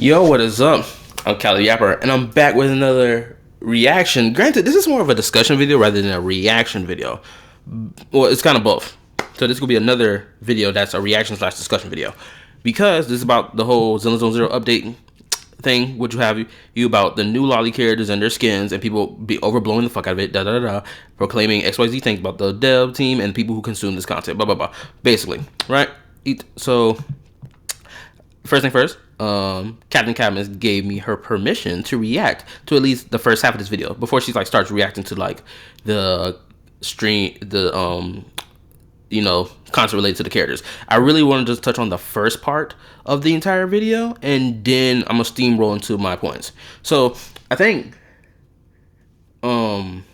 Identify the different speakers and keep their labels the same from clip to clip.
Speaker 1: Yo, what is up? I'm KallaTheYapper, and I'm back with another reaction. Granted, this is more of a discussion video rather than a reaction video. Well, it's kind of both. So this will be another video that's a reaction slash discussion video. Because this is about the whole Zenless update thing, which you have you about the new lolly characters and their skins, and people be overblowing the fuck out of it, proclaiming XYZ things about the dev team and people who consume this content, blah, blah, blah. Basically, right? So, first thing first, Captain Cadmus gave me her permission to react to at least the first half of this video before she starts reacting to the stream, content related to the characters. I really want to just touch on the first part of the entire video, and then I'm gonna steamroll into my points. So I think I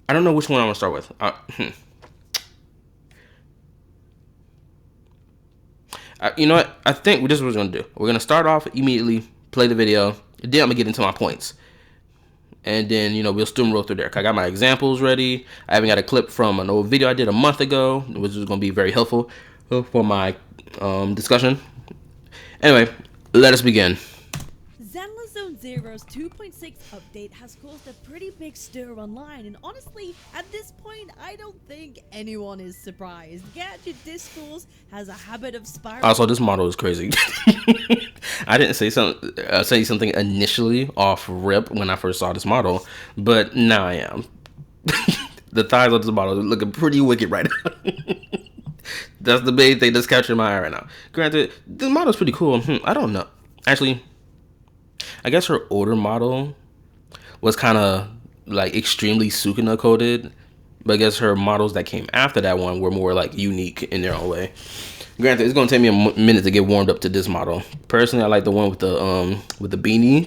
Speaker 1: don't know which one I'm gonna start with. You know what? I think this is what we're gonna do. We're gonna start off immediately, play the video, and then I'm gonna get into my points. And then, we'll steamroll through there. I got my examples ready. I even got a clip from an old video I did a month ago, which is gonna be very helpful for my discussion. Anyway, let us begin.
Speaker 2: Zenless Zone Zero's 2.6 update has caused a pretty big stir online, and honestly, at this point, I don't think anyone is surprised. Gadget discourse has a habit of spiraling.
Speaker 1: Also, this model is crazy. I didn't say something initially off rip when I first saw this model, but now I am. The thighs of this model are looking pretty wicked right now. That's the main thing that's capturing my eye right now. Granted, this model is pretty cool. I don't know. Actually, I guess her older model was kind of extremely Sukuna coded, but I guess her models that came after that one were more unique in their own way. Granted, it's gonna take me a minute to get warmed up to this model. Personally, I like the one with the beanie.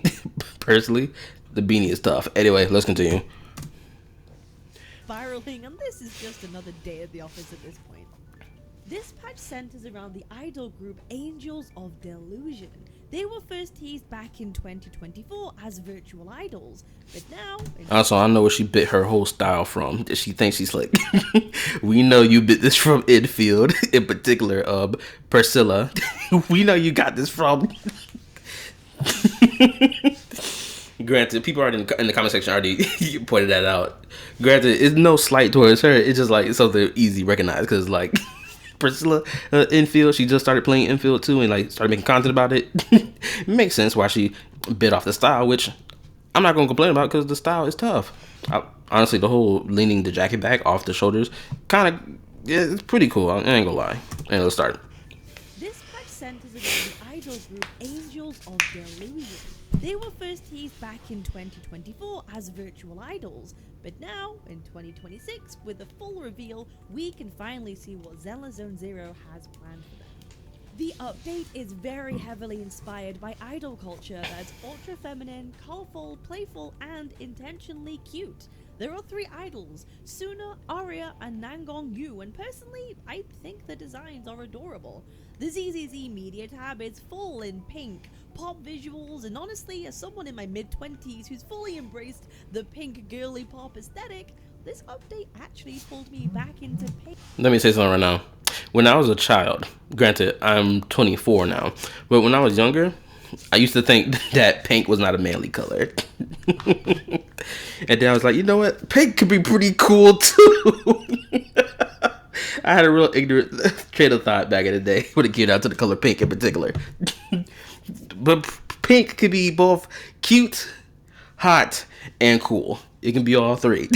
Speaker 1: Personally, the beanie is tough. Anyway, let's continue.
Speaker 2: Spiraling, and this is just another day at the office at this point. This patch centers around the idol group Angels of Delusion. They were first teased back in 2024 as virtual idols, but now...
Speaker 1: Also, I know where she bit her whole style from. She thinks she's slick. We know you bit this from Infield, in particular, Priscilla. We know you got this from... Granted, people already in the comment section already pointed that out. Granted, it's no slight towards her. It's just something easy to recognize, because Priscilla Infield, she just started playing Infield too, and started making content about it. It makes sense why she bit off the style, which I'm not gonna complain about because the style is tough. Honestly, the whole leaning the jacket back off the shoulders, it's pretty cool. I ain't gonna lie. And let's start.
Speaker 2: This patch centers around the idol group Angels of Delusion. They were first teased back in 2024 as virtual idols, but now, in 2026, with the full reveal, we can finally see what Zenless Zone Zero has planned for them. The update is very heavily inspired by idol culture that's ultra-feminine, colorful, playful, and intentionally cute. There are 3 idols, Suna, Aria, and Nangong Yu, and personally, I think the designs are adorable. The ZZZ media tab is full in pink, pop visuals, and honestly, as someone in my mid-20s who's fully embraced the pink girly pop aesthetic, this update actually pulled me back into pink.
Speaker 1: Let me say something right now. When I was a child, granted, I'm 24 now, but when I was younger, I used to think that pink was not a manly color. And then I was like, you know what? Pink could be pretty cool too. I had a real ignorant train of thought back in the day when it came down to the color pink in particular. But pink could be both cute, hot, and cool. It can be all 3.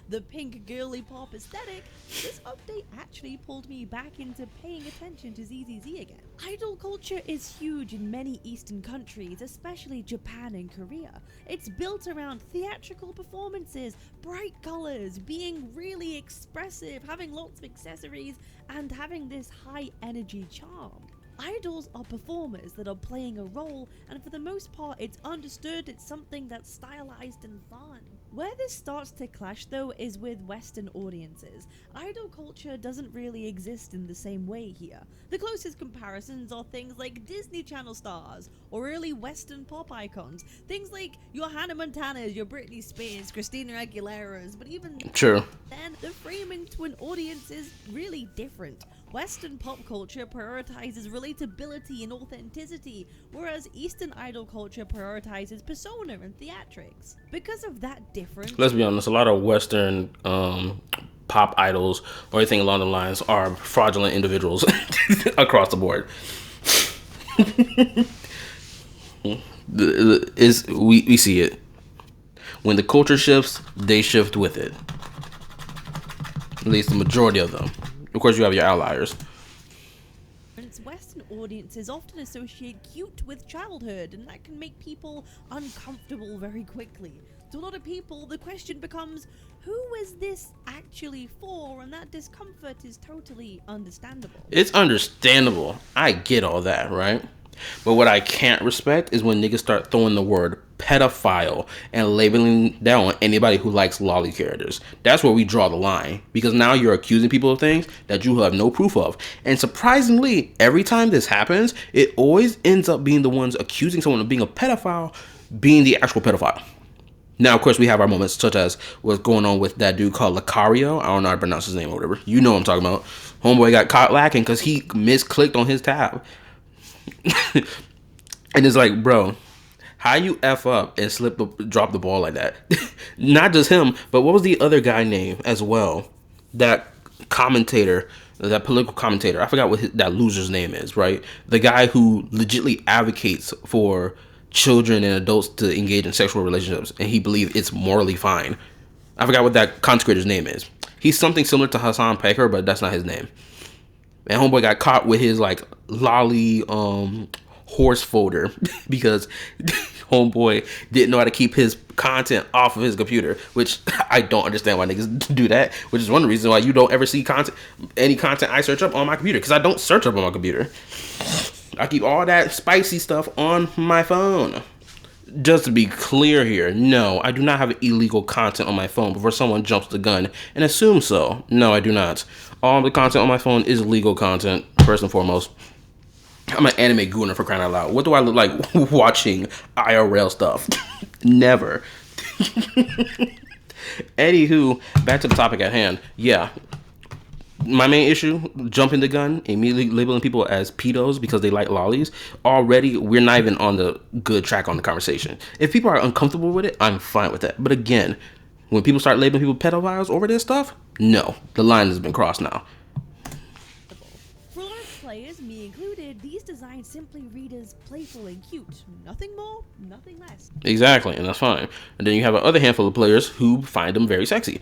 Speaker 2: The pink girly pop aesthetic, this update actually pulled me back into paying attention to ZZZ again. Idol culture is huge in many Eastern countries, especially Japan and Korea. It's built around theatrical performances, bright colors, being really expressive, having lots of accessories, and having this high energy charm. Idols are performers that are playing a role, and for the most part it's understood it's something that's stylized and fun. Where this starts to clash though is with Western audiences. Idol culture doesn't really exist in the same way here. The closest comparisons are things like Disney Channel stars, or early Western pop icons. Things like your Hannah Montanas, your Britney Spears, Christina Aguilera's, but even then, the framing to an audience is really different. Western pop culture prioritizes relatability and authenticity, whereas Eastern idol culture prioritizes persona and theatrics. Because of that difference,
Speaker 1: Let's be honest, a lot of Western pop idols or anything along the lines are fraudulent individuals across the board. We see it. When the culture shifts, they shift with it. At least the majority of them. Of course, you have your outliers.
Speaker 2: Western audiences often associate cute with childhood, and that can make people uncomfortable very quickly. To a lot of people, the question becomes, who is this actually for? And that discomfort is totally understandable.
Speaker 1: It's understandable. I get all that, right? But what I can't respect is when niggas start throwing the word pedophile and labeling down anybody who likes lolly characters. That's where we draw the line, because now you're accusing people of things that you have no proof of. And surprisingly, every time this happens, it always ends up being the ones accusing someone of being a pedophile being the actual pedophile. Now, of course, we have our moments, such as what's going on with that dude called Lucario. I don't know how to pronounce his name or whatever. You know what I'm talking about. Homeboy got caught lacking because he misclicked on his tab. And it's like, bro, how you F up and drop the ball like that? Not just him, but what was the other guy name as well? That commentator, that political commentator. I forgot what that loser's name is, right? The guy who legitimately advocates for children and adults to engage in sexual relationships, and he believes it's morally fine. I forgot what that content creator's name is. He's something similar to Hassan Pecker, but that's not his name. And homeboy got caught with his like lolly horse folder because homeboy didn't know how to keep his content off of his computer, which I don't understand why niggas do that, which is one of the reasons why you don't ever see any content I search up on my computer, because I don't search up on my computer. I keep all that spicy stuff on my phone. Just to be clear here, no, I do not have illegal content on my phone before someone jumps the gun and assumes so. No, I do not. All the content on my phone is legal content, first and foremost. I'm an anime gooner, for crying out loud. What do I look like watching IRL stuff? Never. Anywho, back to the topic at hand. Yeah. My main issue, jumping the gun, immediately labeling people as pedos because they like lollies. Already, we're not even on the good track on the conversation. If people are uncomfortable with it, I'm fine with that. But again, when people start labeling people pedophiles over this stuff, no, the line has been crossed now.
Speaker 2: For a lot of players, me included, these designs simply read as playful and cute. Nothing more, nothing less.
Speaker 1: Exactly, and that's fine. And then you have another handful of players who find them very sexy.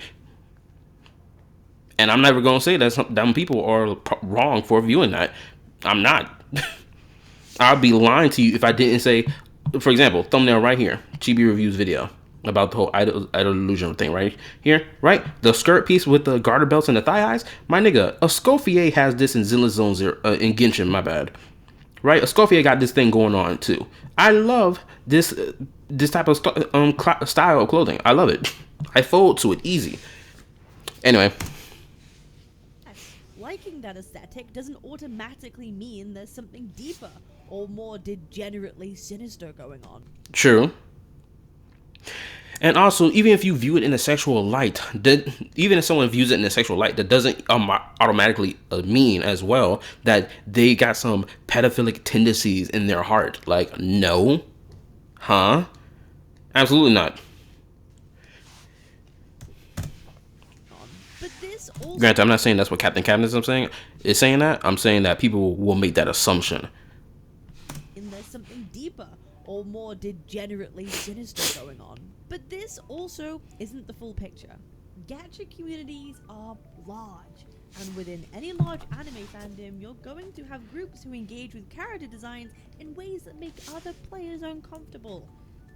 Speaker 1: And I'm never going to say that some dumb people are wrong for viewing that. I'm not. I'd be lying to you if I didn't say, for example, thumbnail right here, Chibi Reviews video about the whole idol illusion thing right here, right? The skirt piece with the garter belts and the thigh highs. My nigga, Escoffier has this in Zenless Zone Zero, in Genshin, my bad. Right? Escoffier got this thing going on too. I love this type of style of clothing. I love it. I fold to it easy. Anyway.
Speaker 2: Liking that aesthetic doesn't automatically mean there's something deeper or more degenerately sinister going on.
Speaker 1: True. And also, even if you view it in a sexual light, even if someone views it in a sexual light, that doesn't automatically mean as well that they got some pedophilic tendencies in their heart. Like, no. Huh? Absolutely not. Granted, I'm not saying that's what Captain Cabinets is saying that. I'm saying that people will make that assumption.
Speaker 2: And there's something deeper or more degenerately sinister going on. But this also isn't the full picture. Gacha communities are large, and within any large anime fandom, you're going to have groups who engage with character designs in ways that make other players uncomfortable.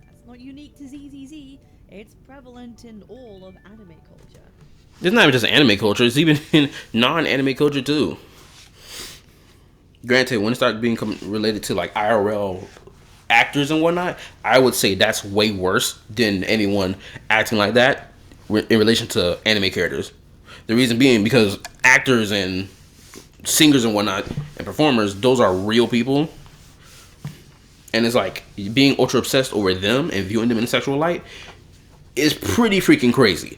Speaker 2: That's not unique to ZZZ, it's prevalent in all of anime culture.
Speaker 1: It's not even just anime culture, it's even in non-anime culture too. Granted, when it starts being related to like IRL actors and whatnot, I would say that's way worse than anyone acting like that in relation to anime characters. The reason being because actors and singers and whatnot and performers, those are real people. And it's like being ultra obsessed over them and viewing them in a sexual light is pretty freaking crazy.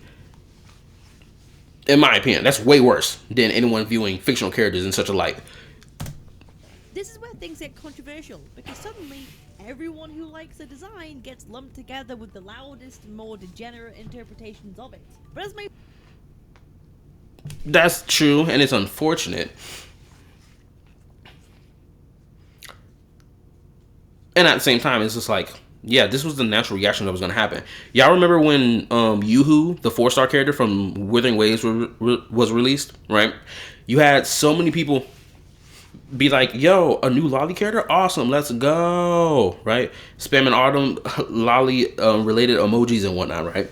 Speaker 1: In my opinion, that's way worse than anyone viewing fictional characters in such a light.
Speaker 2: This is where things get controversial, because suddenly everyone who likes a design gets lumped together with the loudest and more degenerate interpretations of it. But as my
Speaker 1: That's true, and it's unfortunate. And at the same time, it's just like, yeah, this was the natural reaction that was going to happen. Y'all remember when Yoo-Hoo, the 4-star character from Withering Waves, was released, right? You had so many people be like, yo, a new Lolly character? Awesome, let's go, right? Spamming all them Lolly related emojis and whatnot, right?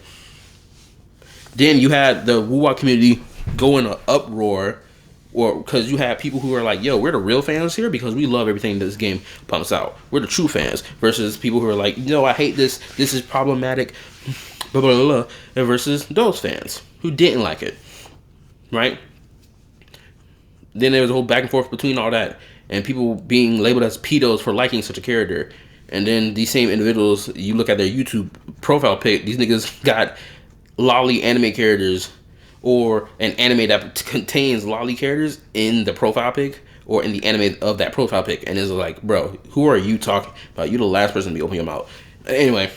Speaker 1: Then you had the Woo-Wah community go in an uproar, or because you have people who are like, yo, we're the real fans here because we love everything this game pumps out. We're the true fans, versus people who are like, no, I hate this. This is problematic, blah, blah, blah, blah. And versus those fans who didn't like it, right? Then there was a whole back and forth between all that, and people being labeled as pedos for liking such a character. And then these same individuals, you look at their YouTube profile pic, these niggas got lolly anime characters, or an anime that contains lolly characters in the profile pic, or in the anime of that profile pic. And it's like, bro, who are you talking about? You the last person to be opening your mouth. Anyway.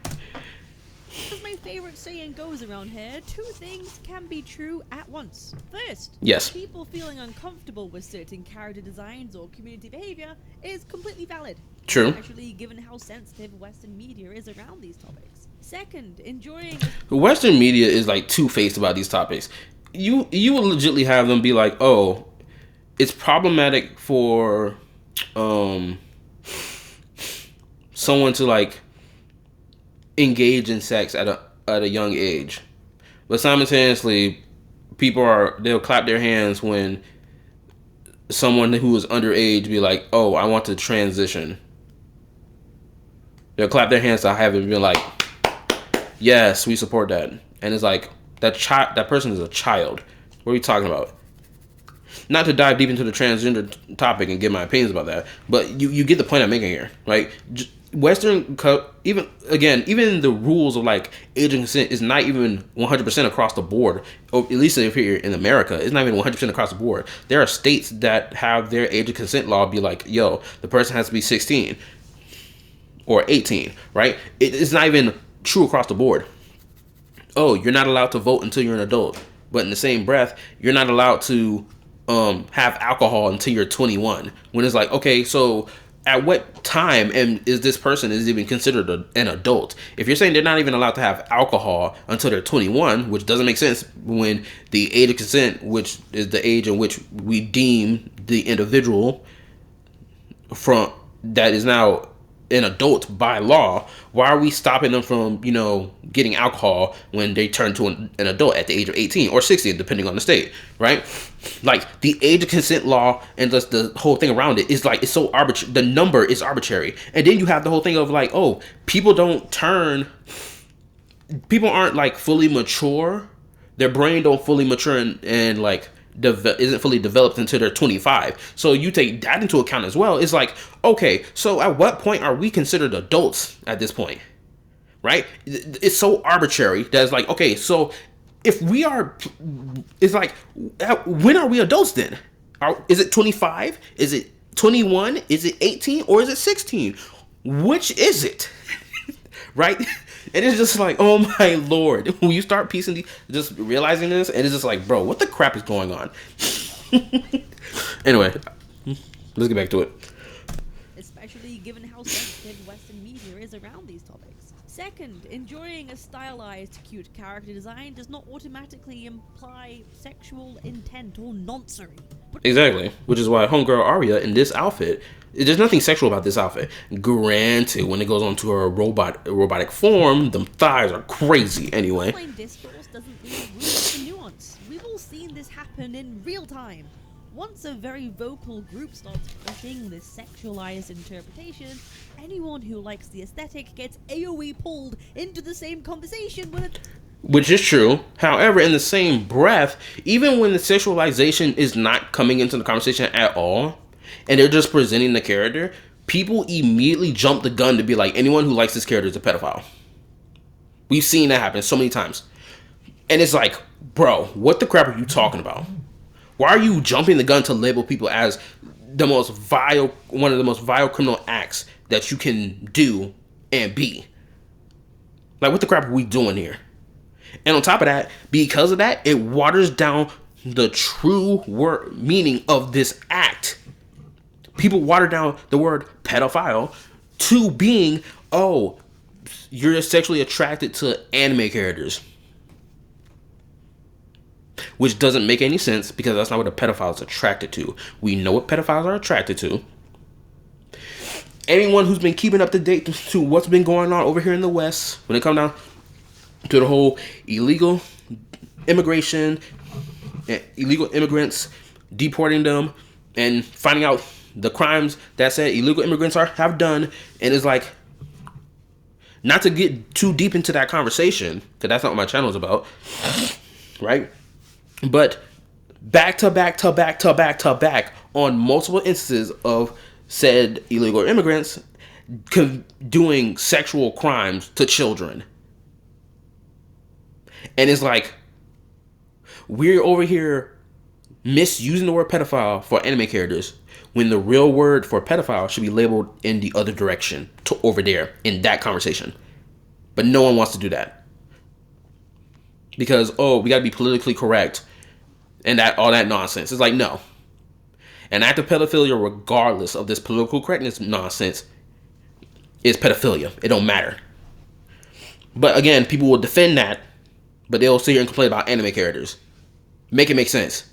Speaker 2: As my favorite saying goes around here, two things can be true at once. First,
Speaker 1: Yes.
Speaker 2: people feeling uncomfortable with certain character designs or community behavior is completely valid.
Speaker 1: True.
Speaker 2: Especially given how sensitive Western media is around these topics. Second, enjoying
Speaker 1: Western media is like two-faced about these topics. You will legitimately have them be like, oh, it's problematic for someone to like engage in sex at a young age, but simultaneously they'll clap their hands when someone who is underage be like, oh, I want to transition. They'll clap their hands to have it be like, yes, we support that. And it's like, that person is a child. What are we talking about? Not to dive deep into the transgender topic and give my opinions about that, but you get the point I'm making here, right? Even the rules of like age and consent is not even 100% across the board. Or at least if here in America, it's not even 100% across the board. There are states that have their age of consent law be like, yo, the person has to be 16 or 18, right? It's not even true across the board. Oh, you're not allowed to vote until you're an adult, but in the same breath, you're not allowed to have alcohol until you're 21. When it's like, okay, so at what time is this person is even considered an adult? If you're saying they're not even allowed to have alcohol until they're 21, which doesn't make sense when the age of consent, which is the age in which we deem the individual from that is now an adult by law, why are we stopping them from, getting alcohol when they turn to an adult at the age of 18 or 16, depending on the state, right? Like, the age of consent law and just the whole thing around it is like, it's so arbitrary. The number is arbitrary. And then you have the whole thing of like, oh, people aren't like fully mature. Their brain don't fully mature and like, isn't fully developed until they're 25. So you take that into account as well. It's like, okay, so at what point are we considered adults at this point? Right? It's so arbitrary that it's like, okay, so if we are, it's like, when are we adults then? Is it 25? Is it 21? Is it 18? Or is it 16? Which is it? Right? And it's just like, oh my lord. When you start piecing just realizing this, and it's just like, bro, what the crap is going on? Anyway, let's get back to it.
Speaker 2: especially given how sensitive Western media is around these topics. Second, enjoying a stylized, cute character design does not automatically imply sexual intent or nonsense.
Speaker 1: Exactly, which is why homegirl Arya in this outfit, there's nothing sexual about this outfit. Granted, when it goes on to her robotic form, them thighs are crazy anyway.
Speaker 2: Plain discourse doesn't leave room for nuance. We've all seen this happen in real time. Once a very vocal group starts pushing this sexualized interpretation, anyone who likes the aesthetic gets AoE pulled into the same conversation with it.
Speaker 1: Which is true. However, in the same breath, even when the sexualization is not coming into the conversation at all, and they're just presenting the character, people immediately jump the gun to be like, anyone who likes this character is a pedophile. We've seen that happen so many times. And it's like, bro, what the crap are you talking about? Why are you jumping the gun to label people as the most vile, one of the most vile criminal acts that you can do and be? Like, what the crap are we doing here? And on top of that, because of that, it waters down the true word meaning of this act. People water down the word pedophile to being, oh, you're sexually attracted to anime characters. Which doesn't make any sense because that's not what a pedophile is attracted to. We know what pedophiles are attracted to. Anyone who's been keeping up to date to what's been going on over here in the West, when it comes down to the whole illegal immigration, illegal immigrants, deporting them, and finding out the crimes that said illegal immigrants have done, and it's like, not to get too deep into that conversation, because that's not what my channel is about, right? But back to back to back to back to back on multiple instances of said illegal immigrants doing sexual crimes to children. And it's like, we're over here misusing the word pedophile for anime characters when the real word for pedophile should be labeled in the other direction, to over there in that conversation. But no one wants to do that. Because, oh, we gotta be politically correct and that all that nonsense. It's like, no. An act of pedophilia, regardless of this political correctness nonsense, is pedophilia. It don't matter. But again, people will defend that, but they'll sit here and complain about anime characters. Make it make sense.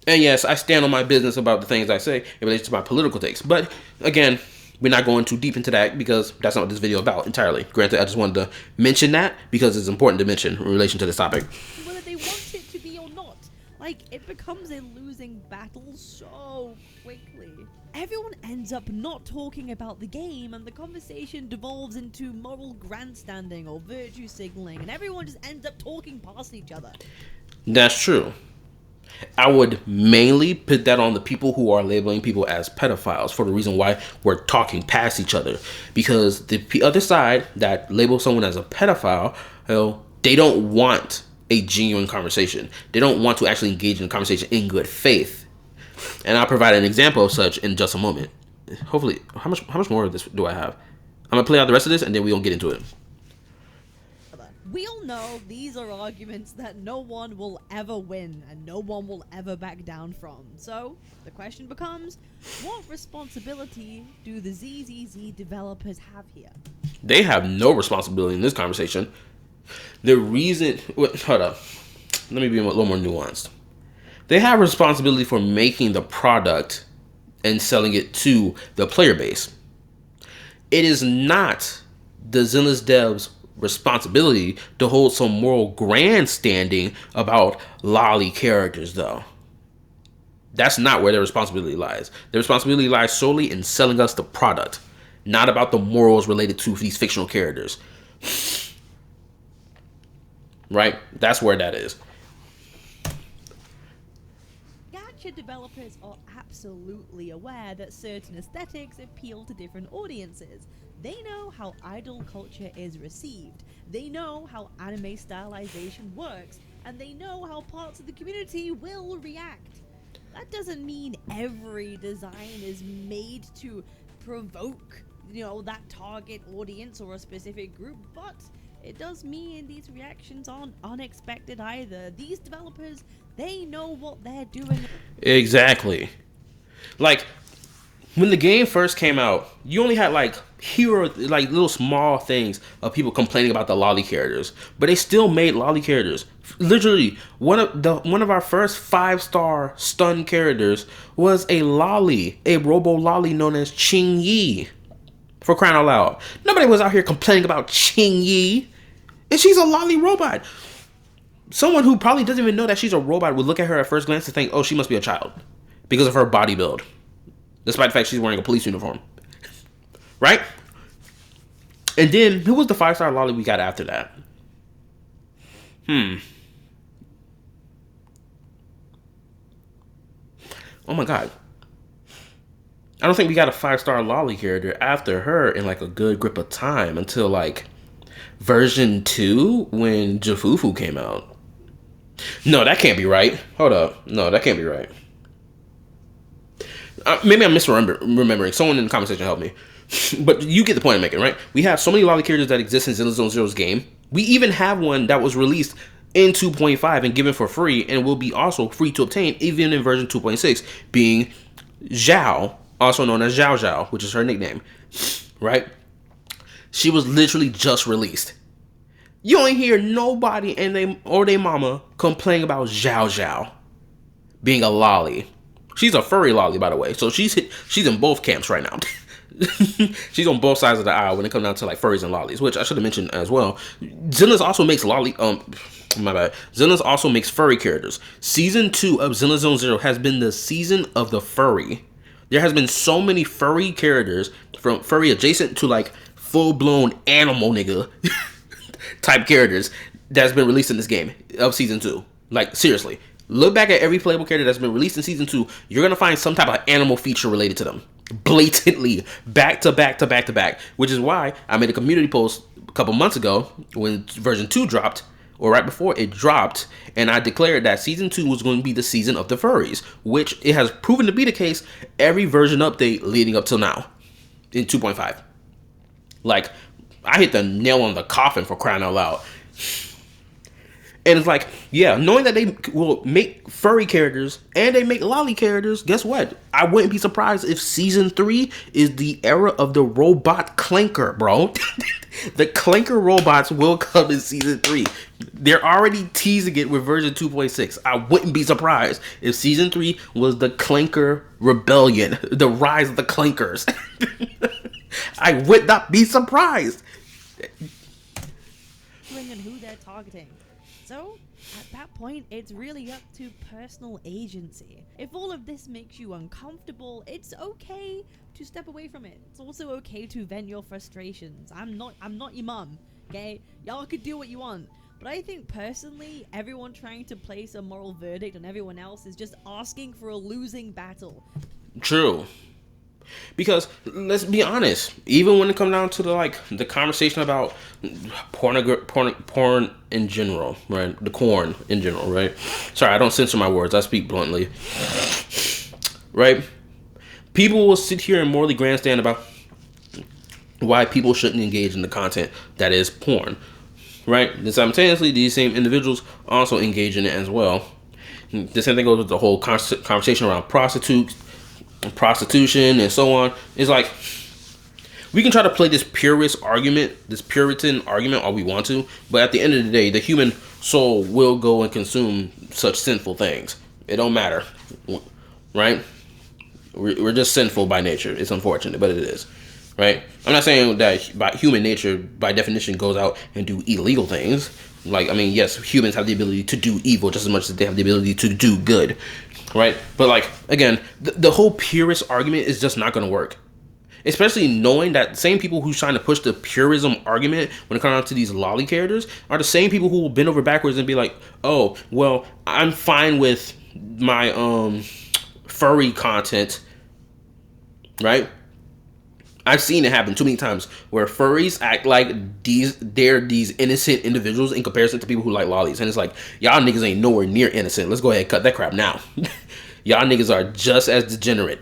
Speaker 1: And yes, I stand on my business about the things I say in relation to my political takes. But again, we're not going too deep into that because that's not what this video is about entirely. Granted, I just wanted to mention that because it's important to mention in relation to this topic.
Speaker 2: Whether they want it to be or not. Like, it becomes a losing battle so quickly. Everyone ends up not talking about the game, and the conversation devolves into moral grandstanding or virtue signaling, and everyone just ends up talking past each other.
Speaker 1: That's true. I would mainly put that on the people who are labeling people as pedophiles for the reason why we're talking past each other. Because the other side that labels someone as a pedophile, well, they don't want a genuine conversation. They don't want to actually engage in a conversation in good faith. And I'll provide an example of such in just a moment. Hopefully, how much more of this do I have? I'm going to play out the rest of this and then we'll get into it.
Speaker 2: We all know these are arguments that no one will ever win and no one will ever back down from. So, the question becomes, what responsibility do the ZZZ developers have here?
Speaker 1: They have no responsibility in this conversation. The reason... hold up. Let me be a little more nuanced. They have responsibility for making the product and selling it to the player base. It is not the Zenless devs' responsibility to hold some moral grandstanding about lolly characters, though. That's not where their responsibility lies. Their responsibility lies solely in selling us the product, not about the morals related to these fictional characters. Right? That's where that is.
Speaker 2: Gacha developers are absolutely aware that certain aesthetics appeal to different audiences. They know how idol culture is received, they know how anime stylization works, and they know how parts of the community will react. That doesn't mean every design is made to provoke, that target audience or a specific group, but it does mean these reactions aren't unexpected either. These developers, they know what they're doing.
Speaker 1: Exactly. Like, when the game first came out, you only had little small things of people complaining about the lolly characters, but they still made lolly characters. Literally, one of our first 5-star stun characters was a lolly, a robo lolly known as Ching Yi. For crying out loud, nobody was out here complaining about Ching Yi, and she's a lolly robot. Someone who probably doesn't even know that she's a robot would look at her at first glance and think, oh, she must be a child because of her body build. Despite the fact she's wearing a police uniform. Right? And then, who was the 5-star lolly we got after that? Oh my god. I don't think we got a 5-star lolly character after her in a good grip of time until version 2 when Jafufu came out. No, that can't be right. Hold up. No, that can't be right. Maybe I'm misremembering. Someone in the comment section help me. But you get the point I'm making, right? We have so many lolly characters that exist in Zenless Zone Zero's game. We even have one that was released in 2.5 and given for free and will be also free to obtain even in version 2.6, being Zhao, also known as Zhao Zhao, which is her nickname, right? She was literally just released. You don't hear nobody and they mama complain about Zhao Zhao being a lolly. She's a furry lolly, by the way. So she's in both camps right now. She's on both sides of the aisle when it comes down to like furries and lollies, which I should have mentioned as well. Zenless also makes Zenless also makes furry characters. Season 2 of Zenless Zone Zero has been the season of the furry. There has been so many furry characters, from furry adjacent to like full-blown animal nigga type characters, that's been released in this game of season 2. Like, seriously. Look back at every playable character that's been released in season 2. You're going to find some type of animal feature related to them. Blatantly. Back to back to back to back. Which is why I made a community post a couple months ago when version 2 dropped, or right before it dropped, and I declared that season 2 was going to be the season of the furries, which it has proven to be the case every version update leading up till now in 2.5. Like, I hit the nail on the coffin, for crying out loud. And it's like, yeah, knowing that they will make furry characters and they make lolly characters, guess what? I wouldn't be surprised if season 3 is the era of the robot clanker, bro. The clanker robots will come in season 3. They're already teasing it with version 2.6. I wouldn't be surprised if season 3 was the clanker rebellion, the rise of the clankers. I would not be surprised.
Speaker 2: And who they're targeting. So, at that point, it's really up to personal agency. If all of this makes you uncomfortable, it's okay to step away from it. It's also okay to vent your frustrations. I'm not your mum, okay? Y'all could do what you want. But I think personally, everyone trying to place a moral verdict on everyone else is just asking for a losing battle.
Speaker 1: True. Because let's be honest, even when it comes down to the conversation about porn in general, right? The corn in general, right? Sorry, I don't censor my words. I speak bluntly, right? People will sit here and morally grandstand about why people shouldn't engage in the content that is porn, right? And simultaneously, these same individuals also engage in it as well. The same thing goes with the whole conversation around prostitution and so on. It's like, we can try to play this Puritan argument all we want to, but at the end of the day, the human soul will go and consume such sinful things. It don't matter, right? We're just sinful by nature. It's unfortunate, but it is, right? I'm not saying that by human nature, by definition, goes out and do illegal things. Like, I mean, yes, humans have the ability to do evil just as much as they have the ability to do good. Right? But like, again, the whole purist argument is just not going to work. Especially knowing that same people who's trying to push the purism argument when it comes down to these lolly characters are the same people who will bend over backwards and be like, oh, well, I'm fine with my furry content. Right? I've seen it happen too many times where furries act like they're these innocent individuals in comparison to people who like lollies. And it's like, y'all niggas ain't nowhere near innocent. Let's go ahead and cut that crap now. Y'all niggas are just as degenerate.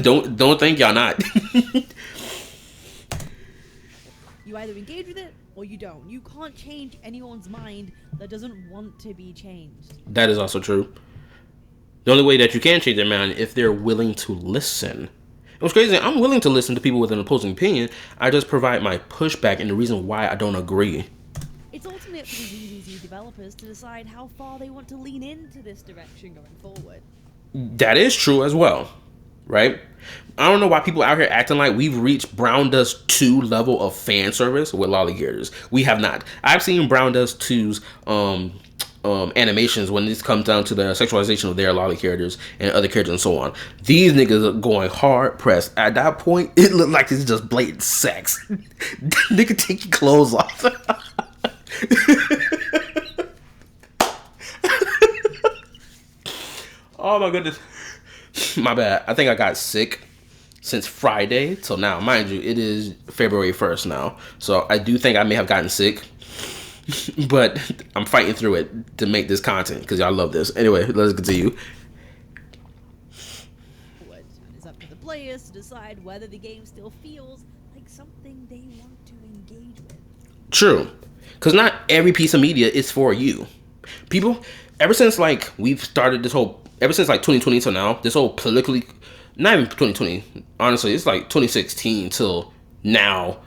Speaker 1: Don't think y'all not.
Speaker 2: You either engage with it or you don't. You can't change anyone's mind that doesn't want to be changed.
Speaker 1: That is also true. The only way that you can change their mind if they're willing to listen. What's crazy, I'm willing to listen to people with an opposing opinion. I just provide my pushback and the reason why I don't agree.
Speaker 2: It's ultimately up to the ZZZ developers to decide how far they want to lean into this direction going forward.
Speaker 1: That is true as well, right? I don't know why people out here acting like we've reached Brown Dust 2 level of fan service with lolly characters. We have not. I've seen Brown Dust 2's animations when this comes down to the sexualization of their lolly characters and other characters and so on. These niggas are going hard pressed. At that point, it looked like it's just blatant sex. Nigga, take your clothes off. Oh my goodness. My bad. I think I got sick since Friday till now. Mind you, it is February 1st now. So I do think I may have gotten sick. But I'm fighting through it to make this content because y'all love this. Anyway, let's continue.
Speaker 2: It's up to the players to decide whether the game still feels like something they want to engage with.
Speaker 1: True. Because not every piece of media is for you. People, ever since like we've started this whole, ever since like 2020 till now, this whole politically, not even 2020, honestly, it's like 2016 till now,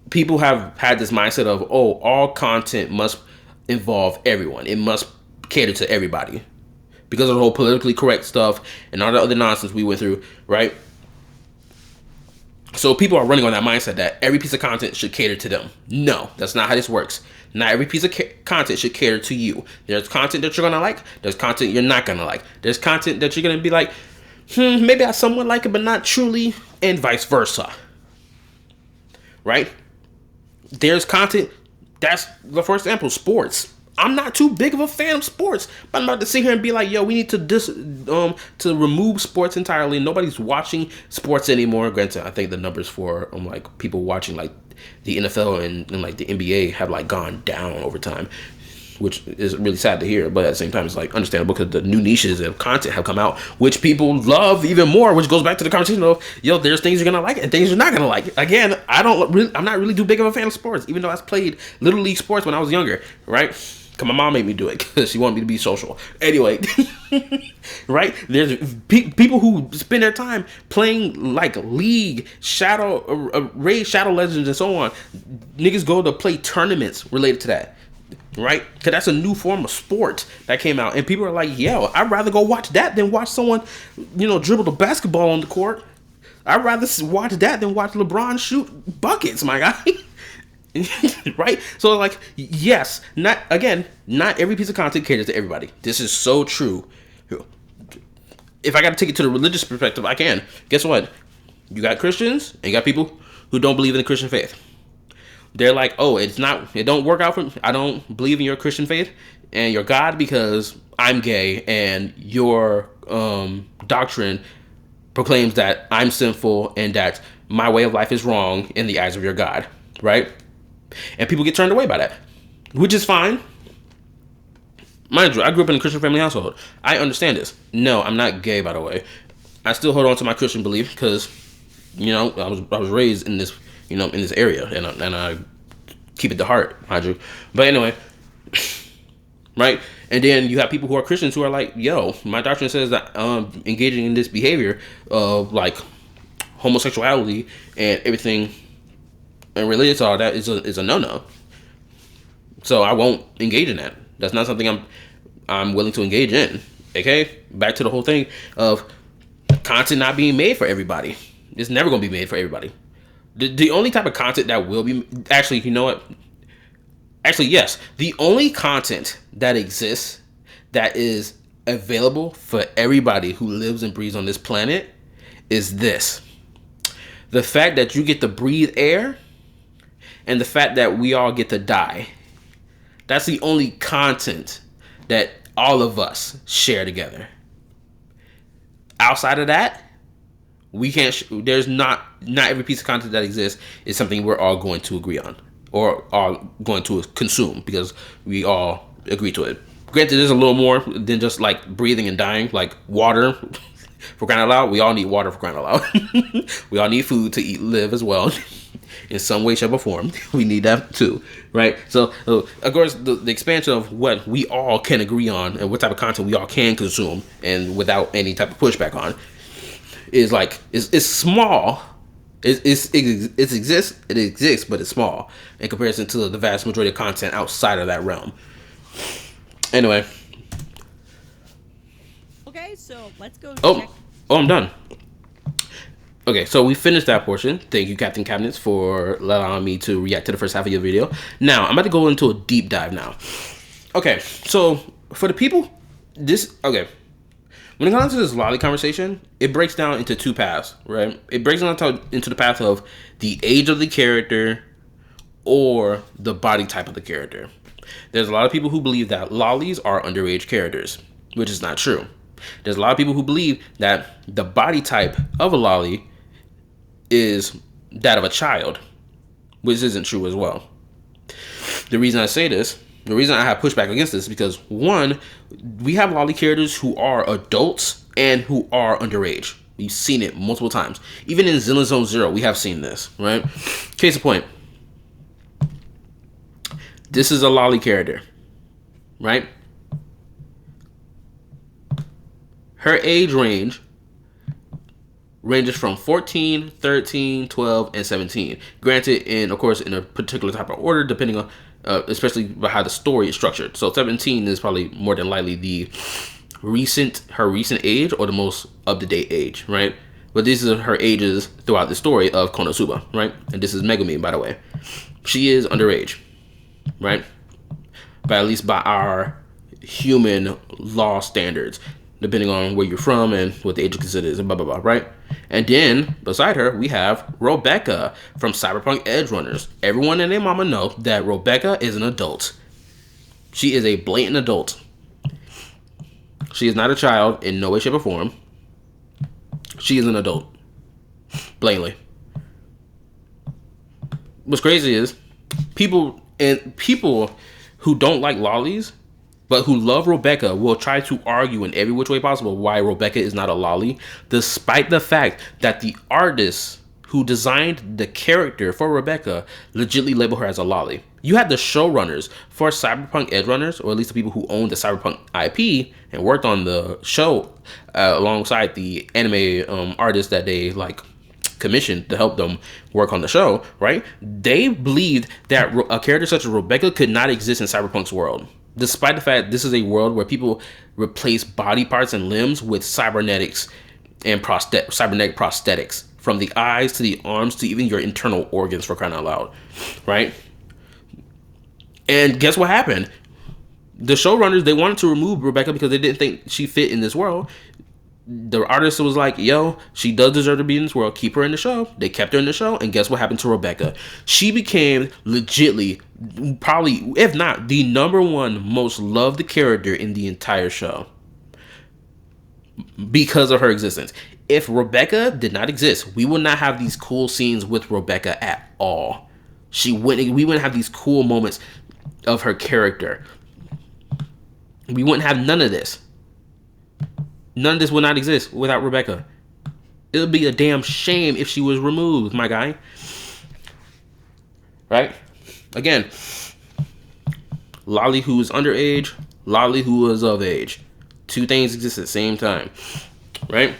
Speaker 1: people have had this mindset of, oh, all content must involve everyone. It must cater to everybody. Because of the whole politically correct stuff and all the other nonsense we went through, right? So people are running on that mindset that every piece of content should cater to them. No, that's not how this works. Not every piece of content should cater to you. There's content that you're going to like. There's content you're not going to like. There's content that you're going to be like, maybe I somewhat like it, but not truly, and vice versa. Right? There's content, that's the first example, sports. I'm not too big of a fan of sports, but I'm about to sit here and be like, yo, we need to remove sports entirely. Nobody's watching sports anymore. Granted, I think the numbers for like people watching like the NFL and like the NBA have like gone down over time, which is really sad to hear. But at the same time, it's like understandable because the new niches of content have come out, which people love even more. Which goes back to the conversation of, yo, there's things you're gonna like and things you're not gonna like. Again, I'm not really too big of a fan of sports, even though I played Little League sports when I was younger, right? Cause my mom made me do it because she wanted me to be social. Anyway, right? There's people who spend their time playing like League, Raid Shadow Legends, and so on. Niggas go to play tournaments related to that, right? Because that's a new form of sport that came out, and people are like, "Yo, I'd rather go watch that than watch someone, dribble the basketball on the court. I'd rather watch that than watch LeBron shoot buckets, my guy." Right? So like, yes, not every piece of content caters to everybody. This is so true. If I got to take it to the religious perspective, I can. Guess what? You got Christians and you got people who don't believe in the Christian faith. They're like, oh, it don't work out for me. I don't believe in your Christian faith and your God because I'm gay, and your doctrine proclaims that I'm sinful and that my way of life is wrong in the eyes of your God, right? And people get turned away by that, which is fine. Mind you, I grew up in a Christian family household. I understand this. No, I'm not gay, by the way. I still hold on to my Christian belief because, I was raised in this, in this area, and I keep it to heart, mind you. But anyway, right? And then you have people who are Christians who are like, yo, my doctrine says that engaging in this behavior of like homosexuality and everything and related to all that is a no-no. So I won't engage in that. That's not something I'm willing to engage in. Okay? Back to the whole thing of content not being made for everybody. It's never going to be made for everybody. The only type of content that will be... Actually, you know what? Actually, yes. The only content that exists that is available for everybody who lives and breathes on this planet is this. The fact that you get to breathe air and the fact that we all get to die. That's the only content that all of us share together. Outside of that, we can't. There's not every piece of content that exists is something we're all going to agree on or are going to consume because we all agree to it. Granted, there's a little more than just like breathing and dying, like water. For crying out loud, we all need water for crying out loud. We all need food to eat, live as well. In some way, shape, or form. We need that too, right? So, of course, the expansion of what we all can agree on and what type of content we all can consume and without any type of pushback on is like, it's small. It exists, but it's small in comparison to the vast majority of content outside of that realm. Anyway.
Speaker 2: Okay, so let's go
Speaker 1: check. Oh, I'm done. Okay, so we finished that portion. Thank you, Captain Cabinets, for allowing me to react to the first half of your video. Now, I'm about to go into a deep dive now. Okay, so for the people, when it comes to this lolly conversation, it breaks down into two paths, right? It breaks down into the path of the age of the character or the body type of the character. There's a lot of people who believe that lollies are underage characters, which is not true. There's a lot of people who believe that the body type of a lolly is that of a child, which isn't true as well. The reason I say this, the reason I have pushback against this is because, one, we have lolly characters who are adults and who are underage. We've seen it multiple times. Even in Zenless Zone Zero, we have seen this, right? Case in point, this is a lolly character, right? Her age ranges from 14, 13, 12, and 17. Granted, of course, in a particular type of order, depending on, especially by how the story is structured. So 17 is probably more than likely her recent age or the most up-to-date age, right? But these are her ages throughout the story of Konosuba, right? And this is Megumi, by the way. She is underage, right? But at least by our human law standards, depending on where you're from and what the age is considered, and blah, blah, blah, right? And then, beside her, we have Rebecca from Cyberpunk Edge Runners. Everyone and their mama know that Rebecca is an adult. She is a blatant adult. She is not a child in no way, shape, or form. She is an adult. Blatantly. What's crazy is people who don't like lollies but who love Rebecca will try to argue in every which way possible why Rebecca is not a lolly, despite the fact that the artists who designed the character for Rebecca legitimately label her as a lolly. You had the showrunners for Cyberpunk Edge Runners, or at least the people who owned the Cyberpunk IP and worked on the show alongside the anime artists that they commissioned to help them work on the show, right? They believed that a character such as Rebecca could not exist in Cyberpunk's world, despite the fact this is a world where people replace body parts and limbs with cybernetics and cybernetic prosthetics, from the eyes to the arms to even your internal organs, for crying out loud, right? And guess what happened? The showrunners, they wanted to remove Rebecca because they didn't think she fit in this world. The artist was like, yo, she does deserve to be in this world. Keep her in the show. They kept her in the show. And guess what happened to Rebecca? She became legitly, probably, if not, the #1 most loved character in the entire show because of her existence. If Rebecca did not exist, we would not have these cool scenes with Rebecca at all. We wouldn't have these cool moments of her character. We wouldn't have none of this. None of this would not exist without Rebecca. It would be a damn shame if she was removed, my guy. Right? Again, lolly who is underage, lolly who is of age. Two things exist at the same time. Right?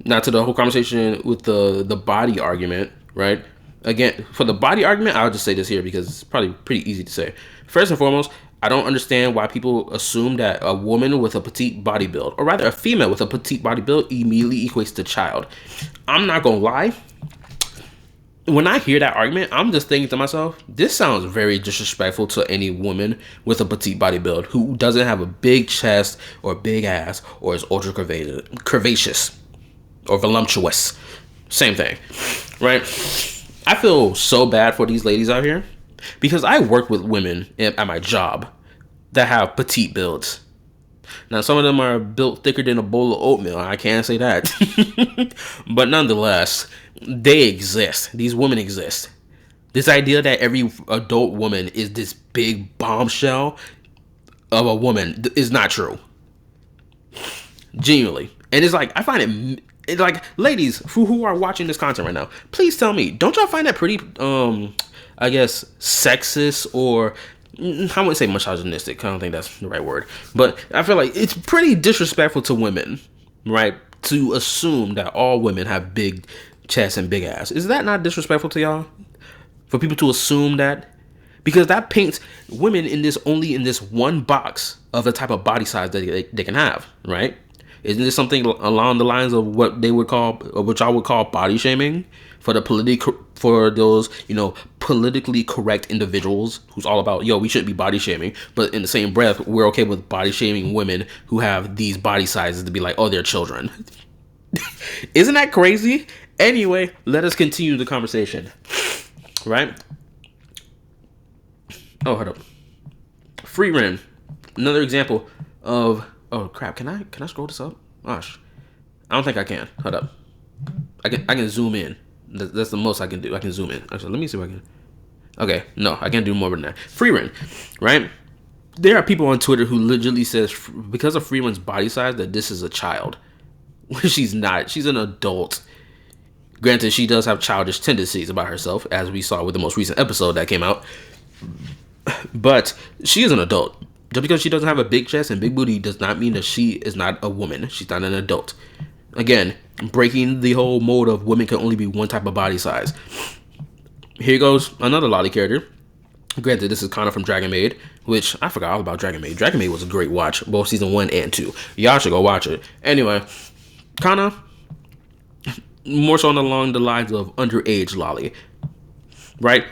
Speaker 1: Now to the whole conversation with the body argument, right? Again, for the body argument, I'll just say this here because it's probably pretty easy to say. First and foremost, I don't understand why people assume that a woman with a petite body build, or rather a female with a petite body build, immediately equates to child. I'm not gonna lie. When I hear that argument, I'm just thinking to myself, this sounds very disrespectful to any woman with a petite body build who doesn't have a big chest or big ass or is ultra curvaceous or voluptuous. Same thing, right? I feel so bad for these ladies out here because I work with women at my job that have petite builds. Now, some of them are built thicker than a bowl of oatmeal. I can't say that. But nonetheless, they exist. These women exist. This idea that every adult woman is this big bombshell of a woman is not true. Genuinely. And it's like, I find it like, ladies who are watching this content right now, please tell me, don't y'all find that pretty, I guess, sexist, or I wouldn't say misogynistic. I don't think that's the right word. But I feel like it's pretty disrespectful to women, right? To assume that all women have big chests and big ass. Is that not disrespectful to y'all? For people to assume that? Because that paints women only in this one box of the type of body size that they can have, right? Isn't this something along the lines of what they would call, or which I would call, body shaming for those, politically correct individuals who's all about, we shouldn't be body shaming, but in the same breath, we're okay with body shaming women who have these body sizes to be like, oh, they're children. Isn't that crazy? Anyway, let us continue the conversation, right? Oh, hold up. Free Ren, another example of Oh crap! Can I scroll this up? Gosh, I don't think I can. Hold up. I can zoom in. That's the most I can do. I can zoom in. Actually, let me see if I can. Okay, no, I can't do more than that. Freeran, right? There are people on Twitter who literally says because of Freeran's body size that this is a child. She's not. She's an adult. Granted, she does have childish tendencies about herself, as we saw with the most recent episode that came out. But she is an adult. Just because she doesn't have a big chest and big booty does not mean that she is not a woman. She's not an adult. Again, breaking the whole mold of women can only be one type of body size. Here goes another Lolly character. Granted, this is Kana from Dragon Maid, which I forgot all about Dragon Maid. Dragon Maid was a great watch, both season 1 and 2. Y'all should go watch it. Anyway, Kana, more so along the lines of underage Lolly, right?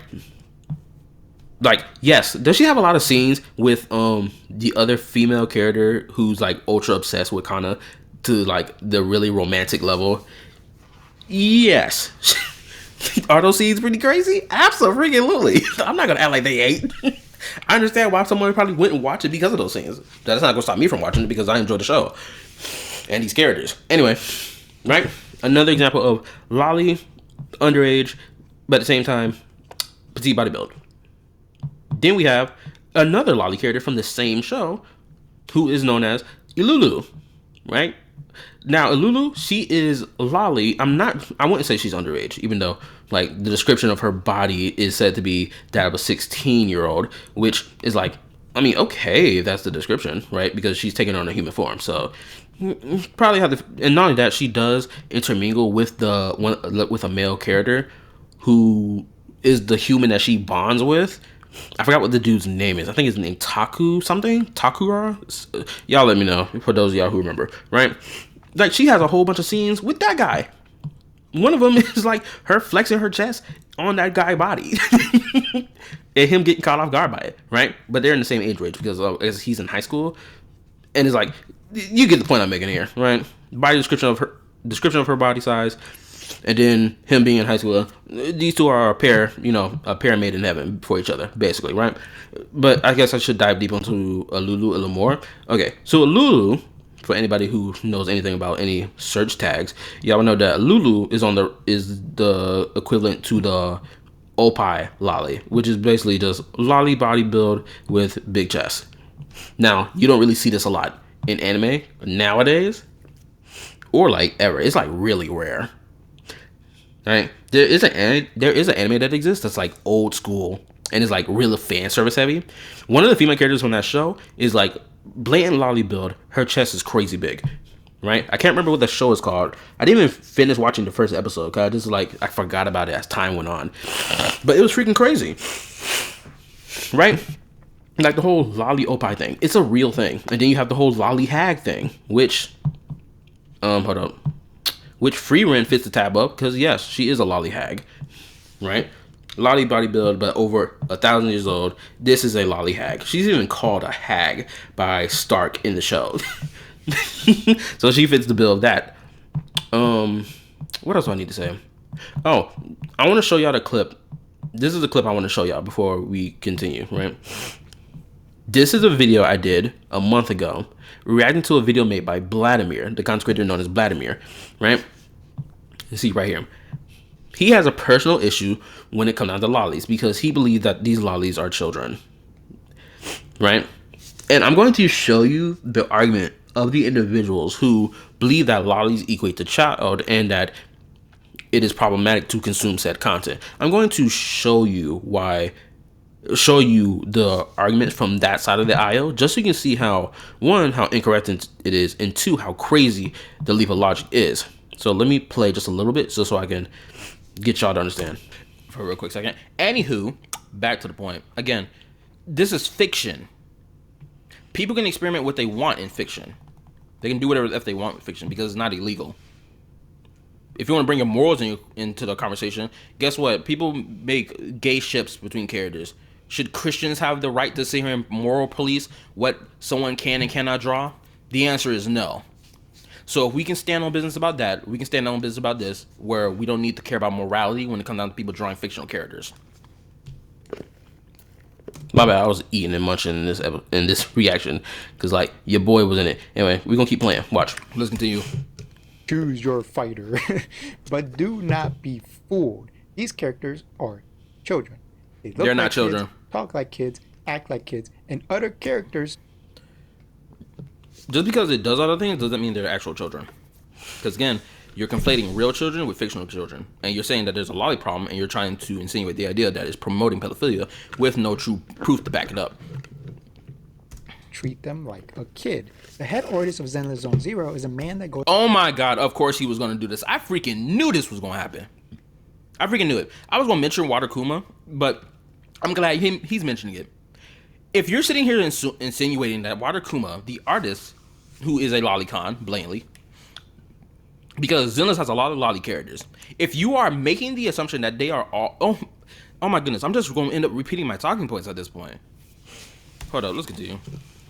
Speaker 1: Like, yes, does she have a lot of scenes with the other female character who's like ultra obsessed with Kana to like the really romantic level? Yes. Are those scenes pretty crazy? Absolutely. I'm not gonna act like they ain't. I understand why someone probably wouldn't watch it because of those scenes. That's not gonna stop me from watching it because I enjoy the show and these characters. Anyway, right? Another example of Lolly, underage, but at the same time, petite body build. Then we have another Lolly character from the same show who is known as Ilulu, right? Now, Ilulu, she is Lolly. I wouldn't say she's underage, even though, like, the description of her body is said to be that of a 16-year-old, which is like, I mean, okay, that's the description, right? Because she's taking on a human form, so probably have to. And not only that, she does intermingle with with a male character who is the human that she bonds with. I forgot what the dude's name is. I think his name Taku something. Takura. Y'all let me know for those of y'all who remember, right? Like, she has a whole bunch of scenes with that guy. One of them is like her flexing her chest on that guy's body and him getting caught off guard by it, right? But they're in the same age range because he's in high school, and it's like, you get the point I'm making here, right? Body description of her body size, and then him being in high school. These two are a pair made in heaven for each other, basically, right? But I guess I should dive deep into Lulu a little more. Okay, so Lulu, for anybody who knows anything about any search tags, y'all know that Lulu is the equivalent to the Oppai Lolly, which is basically just Lolly body build with big chest. Now, you don't really see this a lot in anime nowadays, or like ever. It's like really rare. Right? There is an anime that exists that's like old school and is like really fan service heavy. One of the female characters from that show is like blatant Lolly build. Her chest is crazy big. Right? I can't remember what the show is called. I didn't even finish watching the first episode because I forgot about it as time went on. But it was freaking crazy. Right? Like the whole Lolly Oppai thing. It's a real thing. And then you have the whole Lolly Hag thing, which hold up. Which Freeran fits the tab up because yes, she is a Lolly Hag, right? Lolly body build, but over 1,000 years old. This is a Lolly Hag. She's even called a hag by Stark in the show, so she fits the bill of that. What else do I need to say? Oh, I want to show y'all the clip. This is the clip I want to show y'all before we continue, right? This is a video I did a month ago, reacting to a video made by Vladimir, the content creator known as Vladimir, right? You see right here. He has a personal issue when it comes down to lollies because he believes that these lollies are children, right? And I'm going to show you the argument of the individuals who believe that lollies equate to child and that it is problematic to consume said content. I'm going to show you the argument from that side of the aisle, just so you can see how incorrect it is, and two, how crazy the leap of logic is. So let me play just a little bit so I can get y'all to understand for a real quick second. Anywho, back to the point. Again, this is fiction. People can experiment what they want in fiction. They can do whatever if they want with fiction because it's not illegal. If you want to bring your morals into the conversation, guess what? People make gay ships between characters. Should Christians have the right to sit here and moral police what someone can and cannot draw? The answer is no. So if we can stand on business about that, we can stand on business about this, where we don't need to care about morality when it comes down to people drawing fictional characters. My bad. I was eating and munching in this reaction because like your boy was in it. Anyway, we're gonna keep playing. Watch. Let's continue.
Speaker 3: Choose your fighter, but do not be fooled. These characters are children.
Speaker 1: They're not
Speaker 3: like
Speaker 1: children.
Speaker 3: Kids, talk like kids, act like kids, and other characters.
Speaker 1: Just because it does other things doesn't mean they're actual children. Because again, you're conflating real children with fictional children, and you're saying that there's a lolly problem, and you're trying to insinuate the idea that it's promoting pedophilia with no true proof to back it up.
Speaker 3: Treat them like a kid. The head artist of Zenless Zone Zero is a man that goes.
Speaker 1: Oh my god! Of course he was gonna do this. I freaking knew this was gonna happen. I freaking knew it. I was gonna mention Water Kuma, but I'm glad he's mentioning it. If you're sitting here insinuating that Water Kuma, the artist, who is a lolicon, blatantly, because Zenless has a lot of lolly characters. If you are making the assumption that they are all, oh my goodness, I'm just going to end up repeating my talking points at this point. Hold up, let's continue.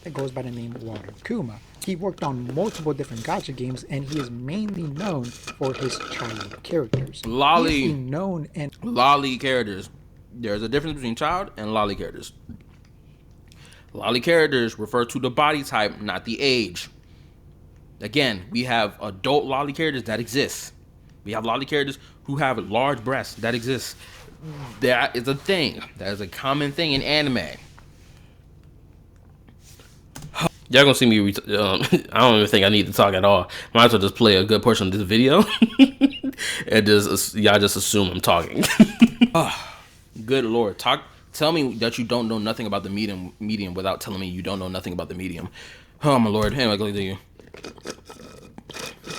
Speaker 3: That goes by the name Water Kuma. He worked on multiple different gacha games, and he is mainly known for his child characters.
Speaker 1: Lolly.
Speaker 3: He is known and
Speaker 1: lolly characters. There's a difference between child and lolly characters. Lolly characters refer to the body type, not the age. Again, we have adult lolly characters that exist. We have lolly characters who have large breasts that exist. That is a thing. That is a common thing in anime. Y'all gonna see me. I don't even think I need to talk at all. Might as well just play a good portion of this video, and y'all just assume I'm talking. Good lord, Tell me that you don't know nothing about the medium without telling me you don't know nothing about the medium. Oh my lord. Anyway, go to you.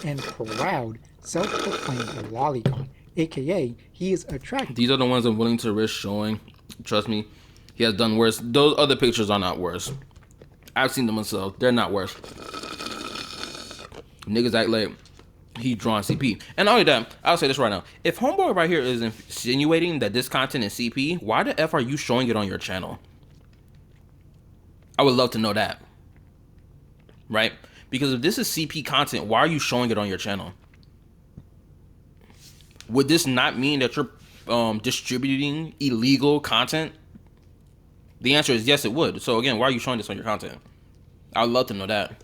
Speaker 3: And proud, self-proclaimed lolicon, aka he is attracted.
Speaker 1: These are the ones I'm willing to risk showing. Trust me, he has done worse. Those other pictures are not worse. I've seen them myself. They're not worse. Niggas act like he drawn CP. And not only that, I'll say this right now. If homeboy right here is insinuating that this content is CP, why the F are you showing it on your channel? I would love to know that. Right? Because if this is CP content, why are you showing it on your channel? Would this not mean that you're distributing illegal content? The answer is yes, it would. So again, why are you showing this on your content? I would love to know that.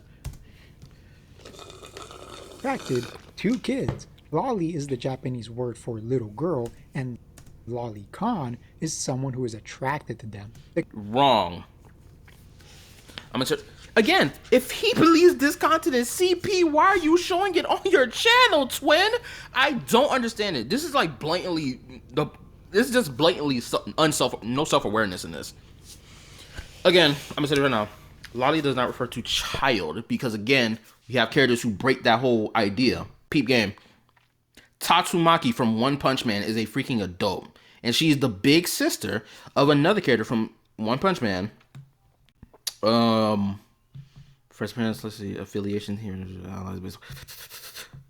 Speaker 3: Attracted to kids. Lolly is the Japanese word for little girl, and lolicon is someone who is attracted to them.
Speaker 1: Wrong. Again, if he believes this content is CP, why are you showing it on your channel, twin? I don't understand it. This is like blatantly this is just blatantly no self-awareness in this. Again, I'm gonna say it right now. Lolly does not refer to child because again, we have characters who break that whole idea. Peep game. Tatsumaki from One Punch Man is a freaking adult, and she's the big sister of another character from One Punch Man. First parents, let's see, affiliation here.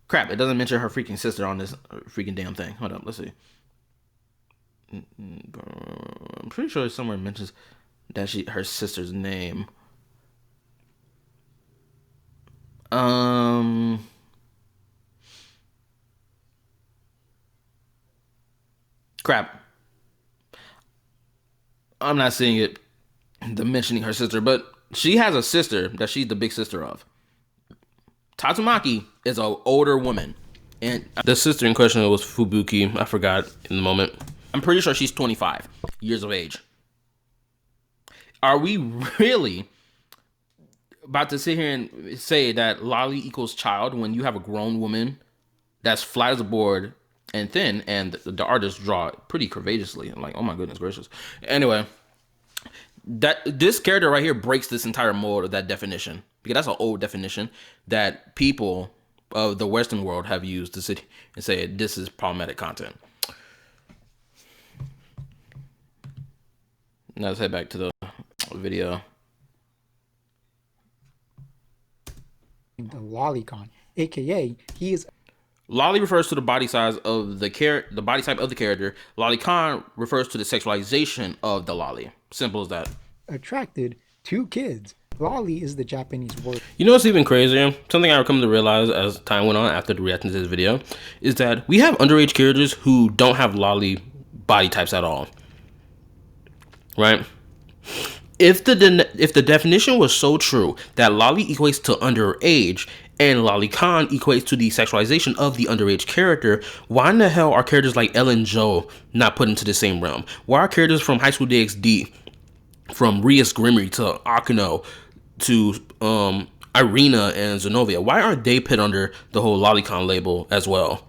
Speaker 1: Crap, it doesn't mention her freaking sister on this freaking damn thing. Hold up, let's see. I'm pretty sure somewhere it mentions that her sister's name. Crap. I'm not seeing it. The mentioning her sister, but she has a sister that she's the big sister of. Tatsumaki is an older woman, and the sister in question was Fubuki. I forgot in the moment. I'm pretty sure she's 25 years of age. Are we really about to sit here and say that lolly equals child when you have a grown woman that's flat as a board and thin, and the artists draw it pretty courageously? I'm like, oh my goodness gracious. Anyway, that this character right here breaks this entire mold of that definition, because that's an old definition that people of the Western world have used to sit and say this is problematic content. Now let's head back to the video.
Speaker 3: The lolicon, aka he is.
Speaker 1: Lolly refers to the body size of the body type of the character. Lolicon refers to the sexualization of the lolly. Simple as that.
Speaker 3: Attracted to kids. Lolly is the Japanese word.
Speaker 1: You know what's even crazier? Something I've come to realize as time went on after the reaction to this video is that we have underage characters who don't have lolly body types at all. Right? If the definition was so true that Lolly equates to underage and Lolicon equates to the sexualization of the underage character, why in the hell are characters like Ellen Joe not put into the same realm? Why are characters from High School DxD, from Rias Grimmy to Akino to Irina and Zenovia, why aren't they put under the whole Lolicon label as well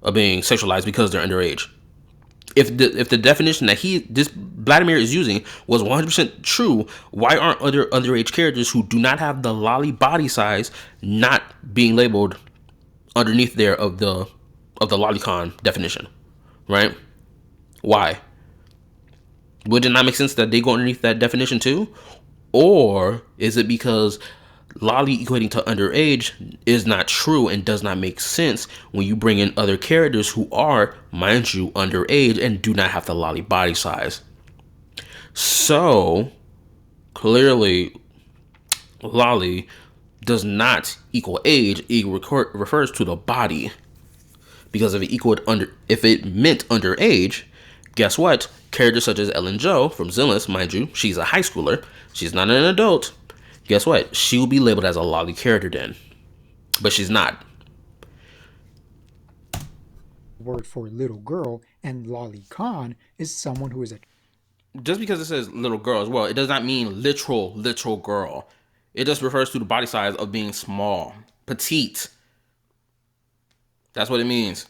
Speaker 1: of being sexualized because they're underage? If the definition that this Vladimir is using was 100% true, why aren't other underage characters who do not have the lolly body size not being labeled underneath there of the lolicon definition, right? Why? Would it not make sense that they go underneath that definition too? Or is it because lolly equating to underage is not true and does not make sense when you bring in other characters who are, mind you, underage and do not have the lolly body size? So clearly lolly does not equal age. It refers to the body, because if it meant underage, guess what? Characters such as Ellen Joe from Zenless, mind you, she's a high schooler, she's not an adult. Guess what? She will be labeled as a lolly character then. But she's not.
Speaker 3: Word for little girl, and lolicon is someone who is a
Speaker 1: Just because it says little girl as well, it does not mean literal girl. It just refers to the body size of being small, petite. That's what it means.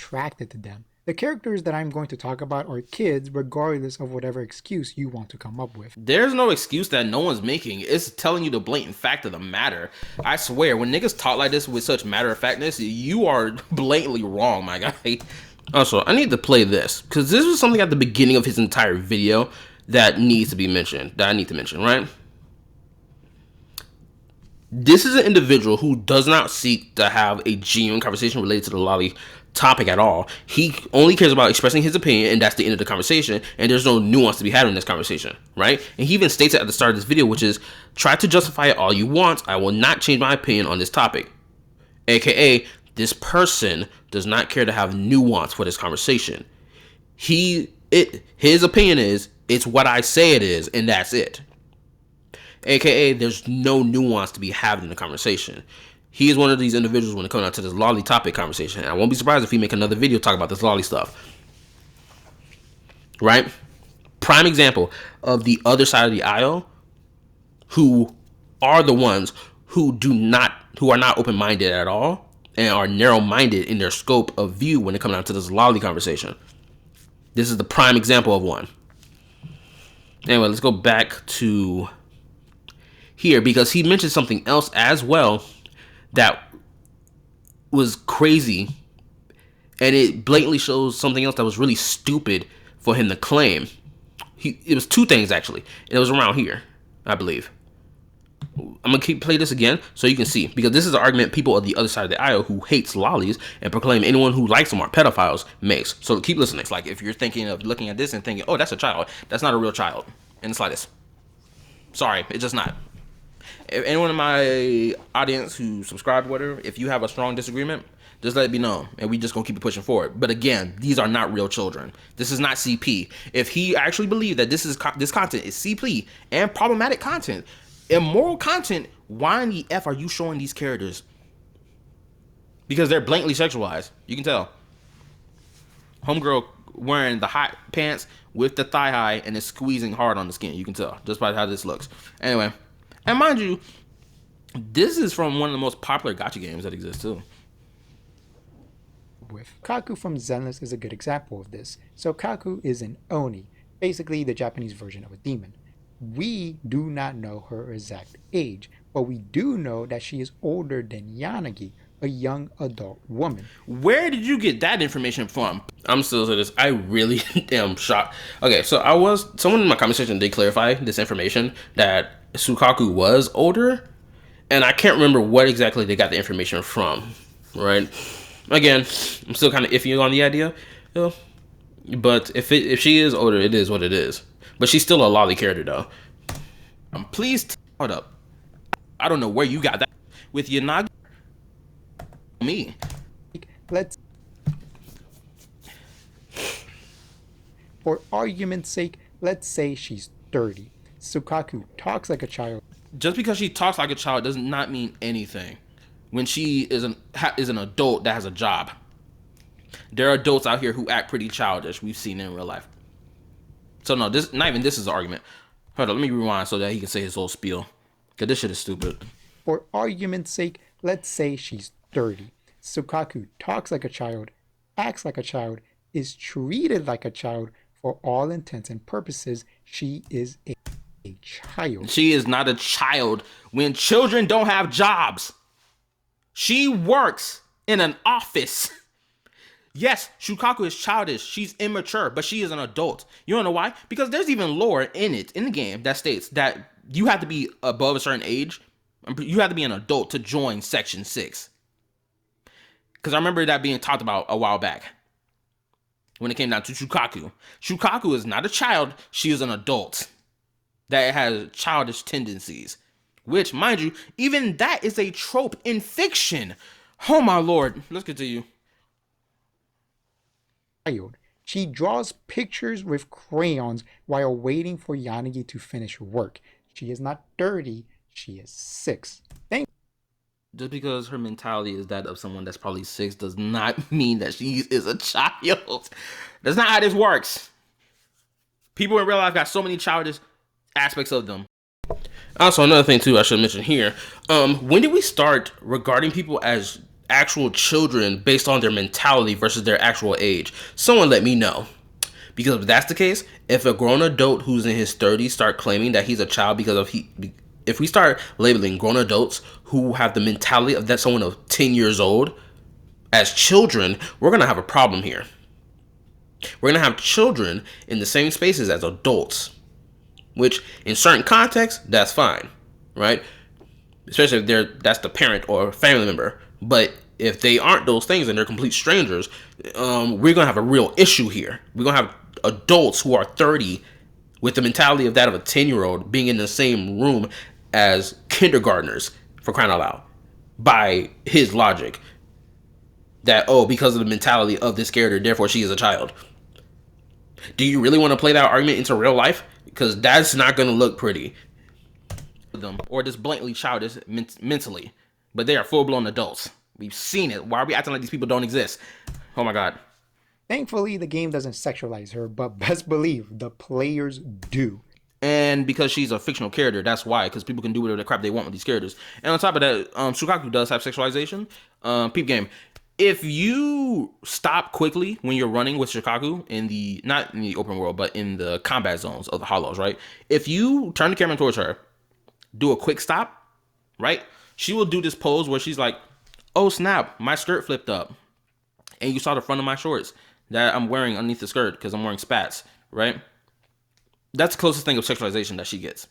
Speaker 3: attracted to them. The characters that I'm going to talk about are kids, regardless of whatever excuse you want to come up with.
Speaker 1: There's no excuse that no one's making. It's telling you the blatant fact of the matter. I swear, when niggas talk like this with such matter-of-factness, you are blatantly wrong, my guy. Also, I need to play this, because this was something at the beginning of his entire video that needs to be mentioned, that I need to mention, right? This is an individual who does not seek to have a genuine conversation related to the lolly topic at all. He only cares about expressing his opinion, and that's the end of the conversation, and there's no nuance to be had in this conversation, right? And he even states it at the start of this video, which is, try to justify it all you want, I will not change my opinion on this topic. AKA, this person does not care to have nuance for this conversation. His opinion is, it's what I say it is, and that's it. AKA, there's no nuance to be had in the conversation. He is one of these individuals when it comes down to this lolly topic conversation. And I won't be surprised if he make another video talking about this lolly stuff. Right? Prime example of the other side of the aisle, who are the ones who are not open-minded at all and are narrow-minded in their scope of view when it comes down to this lolly conversation. This is the prime example of one. Anyway, let's go back to here, because he mentioned something else as well that was crazy, and it blatantly shows something else that was really stupid for him to claim. It was two things, actually, and it was around here, I believe. I'm gonna play this again so you can see, because this is the argument people on the other side of the aisle who hates lollies and proclaim anyone who likes them are pedophiles makes. So keep listening. It's like if you're thinking of looking at this and thinking, oh, that's a child, that's not a real child in the slightest. Sorry, it's just not. If anyone in my audience who subscribe, whatever, if you have a strong disagreement, just let it be known, and we just gonna keep it pushing forward. But again, these are not real children. This is not CP. If he actually believed that this content is CP and problematic content, immoral content, why in the F are you showing these characters? Because they're blatantly sexualized. You can tell. Homegirl wearing the hot pants with the thigh high and is squeezing hard on the skin. You can tell just by how this looks. Anyway. And mind you, this is from one of the most popular gacha games that exists too.
Speaker 3: Kaku from Zenless is a good example of this. So Kaku is an Oni, basically the Japanese version of a demon. We do not know her exact age, but we do know that she is older than Yanagi, a young adult woman.
Speaker 1: Where did you get that information from? I'm still to this. I really am shocked. Okay, so someone in my comment section did clarify this information that Sukaku was older, and I can't remember what exactly they got the information from, right? Again, I'm still kind of iffy on the idea, you know? But if she is older, it is what it is. But she's still a lolly character, though. I'm pleased. Hold up. I don't know where you got that with Yanagi. Me.
Speaker 3: For argument's sake, let's say she's 30. Sukaku talks like a child.
Speaker 1: Just because she talks like a child does not mean anything. When she is an adult that has a job, there are adults out here who act pretty childish. We've seen it in real life. So no, this not even this is an argument. Hold on, let me rewind so that he can say his whole spiel. Cause this shit is stupid.
Speaker 3: For argument's sake, let's say she's 30. Sukaku talks like a child, acts like a child, is treated like a child. For all intents and purposes, she is a child.
Speaker 1: She is not a child when children don't have jobs. She works in an office. Yes, Shukaku is childish. She's immature, but she is an adult. You don't know why? Because there's even lore in the game that states that you have to be above a certain age. You have to be an adult to join Section 6. Because I remember that being talked about a while back when it came down to Shukaku. Shukaku is not a child. She is an adult that has childish tendencies. Which, mind you, even that is a trope in fiction. Oh my lord. Let's continue.
Speaker 3: She draws pictures with crayons while waiting for Yanagi to finish work. She is not 30, she is 6.
Speaker 1: Just because her mentality is that of someone that's probably 6 does not mean that she is a child. That's not how this works. People in real life got so many childish aspects of them. Also, another thing too I should mention here. When did we start regarding people as actual children based on their mentality versus their actual age? Someone let me know. Because if that's the case, if a grown adult who's in his 30s start claiming that he's a child if we start labeling grown adults who have the mentality of that someone of 10 years old as children, we're going to have a problem here. We're going to have children in the same spaces as adults, which in certain contexts, that's fine, right? Especially if that's the parent or family member. But if they aren't those things and they're complete strangers, we're going to have a real issue here. We're going to have adults who are 30 with the mentality of that of a 10-year-old being in the same room as kindergartners, for crying out loud, by his logic. That, because of the mentality of this character, therefore she is a child. Do you really want to play that argument into real life? Because that's not going to look pretty. Or just blatantly childish mentally. But they are full-blown adults. We've seen it. Why are we acting like these people don't exist? Oh my god.
Speaker 3: Thankfully, the game doesn't sexualize her, but best believe the players do.
Speaker 1: And because she's a fictional character, that's why. Because people can do whatever the crap they want with these characters. And on top of that, Shukaku does have sexualization. Peep game. If you stop quickly when you're running with Shukaku not in the open world, but in the combat zones of the hollows, right? If you turn the camera towards her, do a quick stop, right? She will do this pose where she's like, oh snap, my skirt flipped up. And you saw the front of my shorts that I'm wearing underneath the skirt because I'm wearing spats, right? That's the closest thing of sexualization that she gets.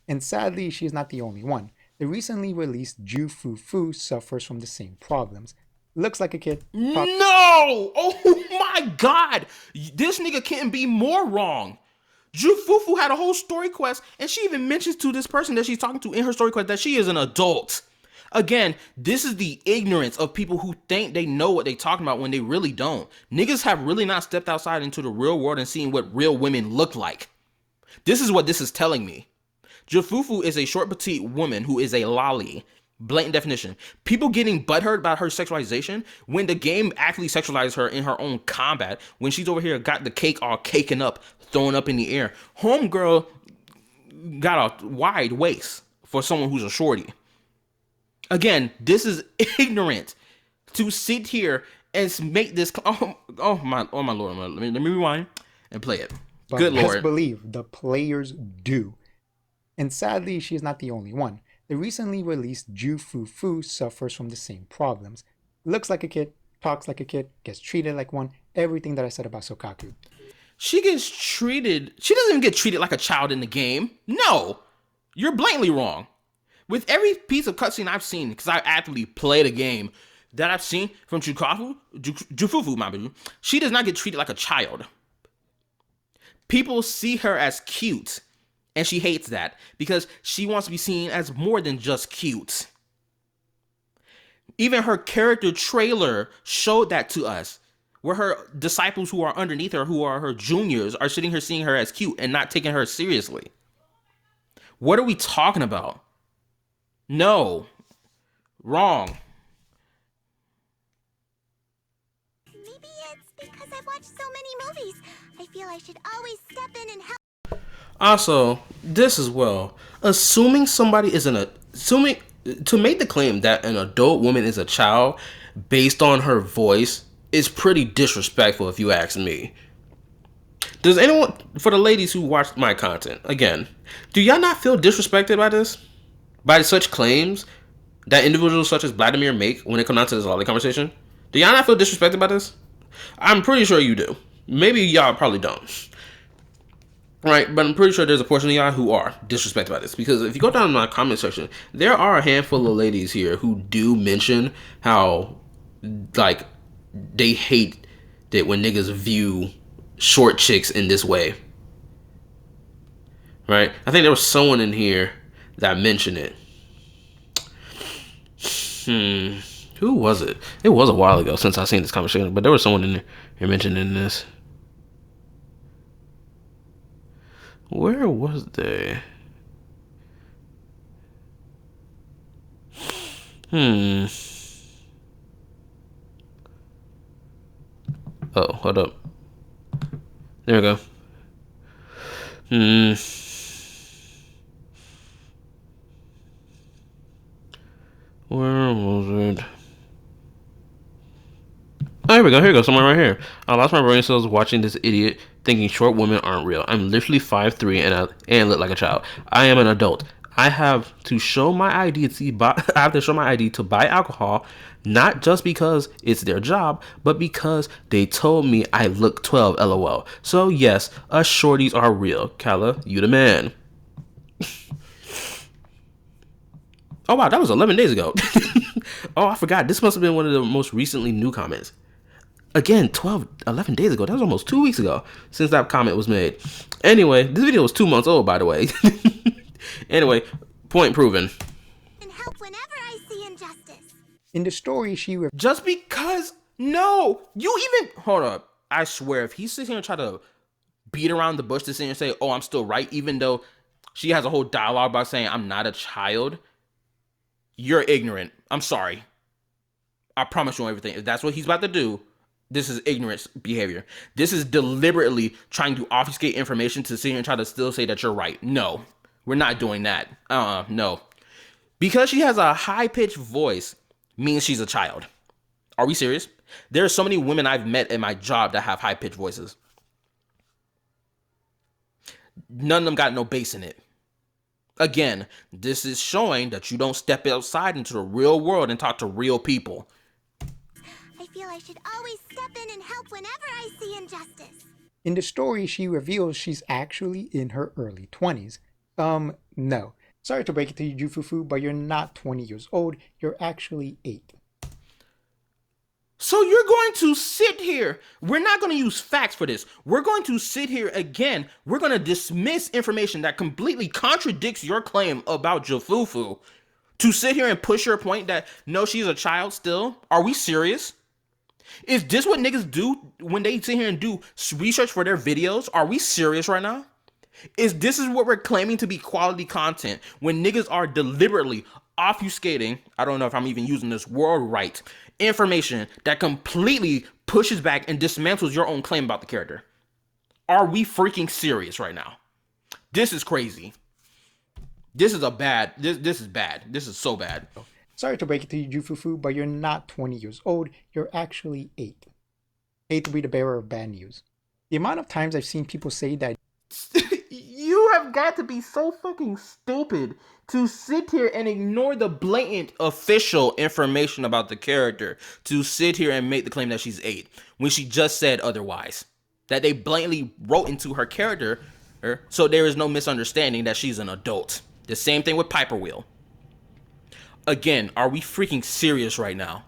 Speaker 3: And sadly, she's not the only one. The recently released Jufufu suffers from the same problems. Looks like a kid.
Speaker 1: No! Oh my god! This nigga can't be more wrong. Jufufu had a whole story quest, and she even mentions to this person that she's talking to in her story quest that she is an adult. Again, this is the ignorance of people who think they know what they talking about when they really don't. Niggas have really not stepped outside into the real world and seen what real women look like. This is what this is telling me. Jufufu is a short, petite woman who is a lolly. Blatant definition. People getting butthurt about her sexualization when the game actually sexualizes her in her own combat. When she's over here got the cake all caking up, throwing up in the air. Homegirl got a wide waist for someone who's a shorty. Again, this is ignorant to sit here and make this. Oh my lord! Let me rewind and play it.
Speaker 3: But
Speaker 1: good lord!
Speaker 3: Best believe the players do. And sadly, she is not the only one. The recently released Jufufu suffers from the same problems. Looks like a kid, talks like a kid, gets treated like one. Everything that I said about Sokaku.
Speaker 1: She gets treated. She doesn't even get treated like a child in the game. No, you're blatantly wrong. With every piece of cutscene I've seen, because I actively play the game that I've seen from Jufufu, my baby, she does not get treated like a child. People see her as cute, and she hates that because she wants to be seen as more than just cute. Even her character trailer showed that to us. where her disciples who are underneath her, who are her juniors, are sitting here seeing her as cute and not taking her seriously. What are we talking about? No. Wrong.
Speaker 4: Maybe it's because I've watched so many movies. I feel I should always step in and help.
Speaker 1: Also, this as well. Assuming somebody is assuming to make the claim that an adult woman is a child based on her voice is pretty disrespectful, if you ask me. Does anyone, for the ladies who watch my content, again, do y'all not feel disrespected by this? By such claims that individuals such as Vladimir make when it comes down to this Lolly conversation? Do y'all not feel disrespected by this? I'm pretty sure you do. Maybe y'all probably don't. Right, but I'm pretty sure there's a portion of y'all who are disrespected by this. Because if you go down in my comment section, there are a handful of ladies here who do mention how, like, they hate that when niggas view short chicks in this way. Right? I think there was someone in here that mentioned it. Who was it? It was a while ago since I seen this conversation, but there was someone in here mentioning this. Where was they? Oh, hold up. There we go. Where was it? Oh, here we go. Here we go. Someone right here. I lost my brain cells watching this idiot thinking short women aren't real. I'm literally 5'3" and look like a child. I am an adult. I have to show my ID to buy alcohol, not just because it's their job, but because they told me I look 12. LOL. So yes, us shorties are real. Kalla, you the man. Oh wow, that was 11 days ago. Oh, I forgot. This must have been one of the most recently new comments. Again, 11 days ago. That was almost 2 weeks ago since that comment was made. Anyway, this video was 2 months old, by the way. Anyway, point proven.
Speaker 4: And help whenever I see injustice.
Speaker 3: In the story,
Speaker 1: Just because, no, you even, hold up. I swear, if he sits here and try to beat around the bush to sit here and say, oh, I'm still right, even though she has a whole dialogue about saying I'm not a child, you're ignorant. I'm sorry. I promise you everything. If that's what he's about to do, this is ignorant behavior. This is deliberately trying to obfuscate information to sit here and try to still say that you're right. No, we're not doing that. No. Because she has a high-pitched voice means she's a child. Are we serious? There are so many women I've met at my job that have high-pitched voices. None of them got no bass in it. Again, this is showing that you don't step outside into the real world and talk to real people.
Speaker 4: I feel I should always step in and help whenever I see injustice.
Speaker 3: In the story, she reveals she's actually in her early 20s. No. Sorry to break it to you, Jufufu, but you're not 20 years old. You're actually 8.
Speaker 1: So you're going to sit here. We're not going to use facts for this. We're going to sit here again. We're going to dismiss information that completely contradicts your claim about Jufufu to sit here and push your point that, no, she's a child still. Are we serious? Is this what niggas do when they sit here and do research for their videos? Are we serious right now? This is what we're claiming to be quality content when niggas are deliberately obfuscating, I don't know if I'm even using this word right, information that completely pushes back and dismantles your own claim about the character. Are we freaking serious right now? This is crazy. This is bad. This is bad. This is so bad.
Speaker 3: Sorry to break it to you, Jufufu, but you're not 20 years old. You're actually 8. Hate to be the bearer of bad news. The amount of times I've seen people say that
Speaker 1: you have got to be so fucking stupid to sit here and ignore the blatant official information about the character, to sit here and make the claim that she's 8 when she just said otherwise. That they blatantly wrote into her character so there is no misunderstanding that she's an adult. The same thing with Piper Wheel. Again, are we freaking serious right now?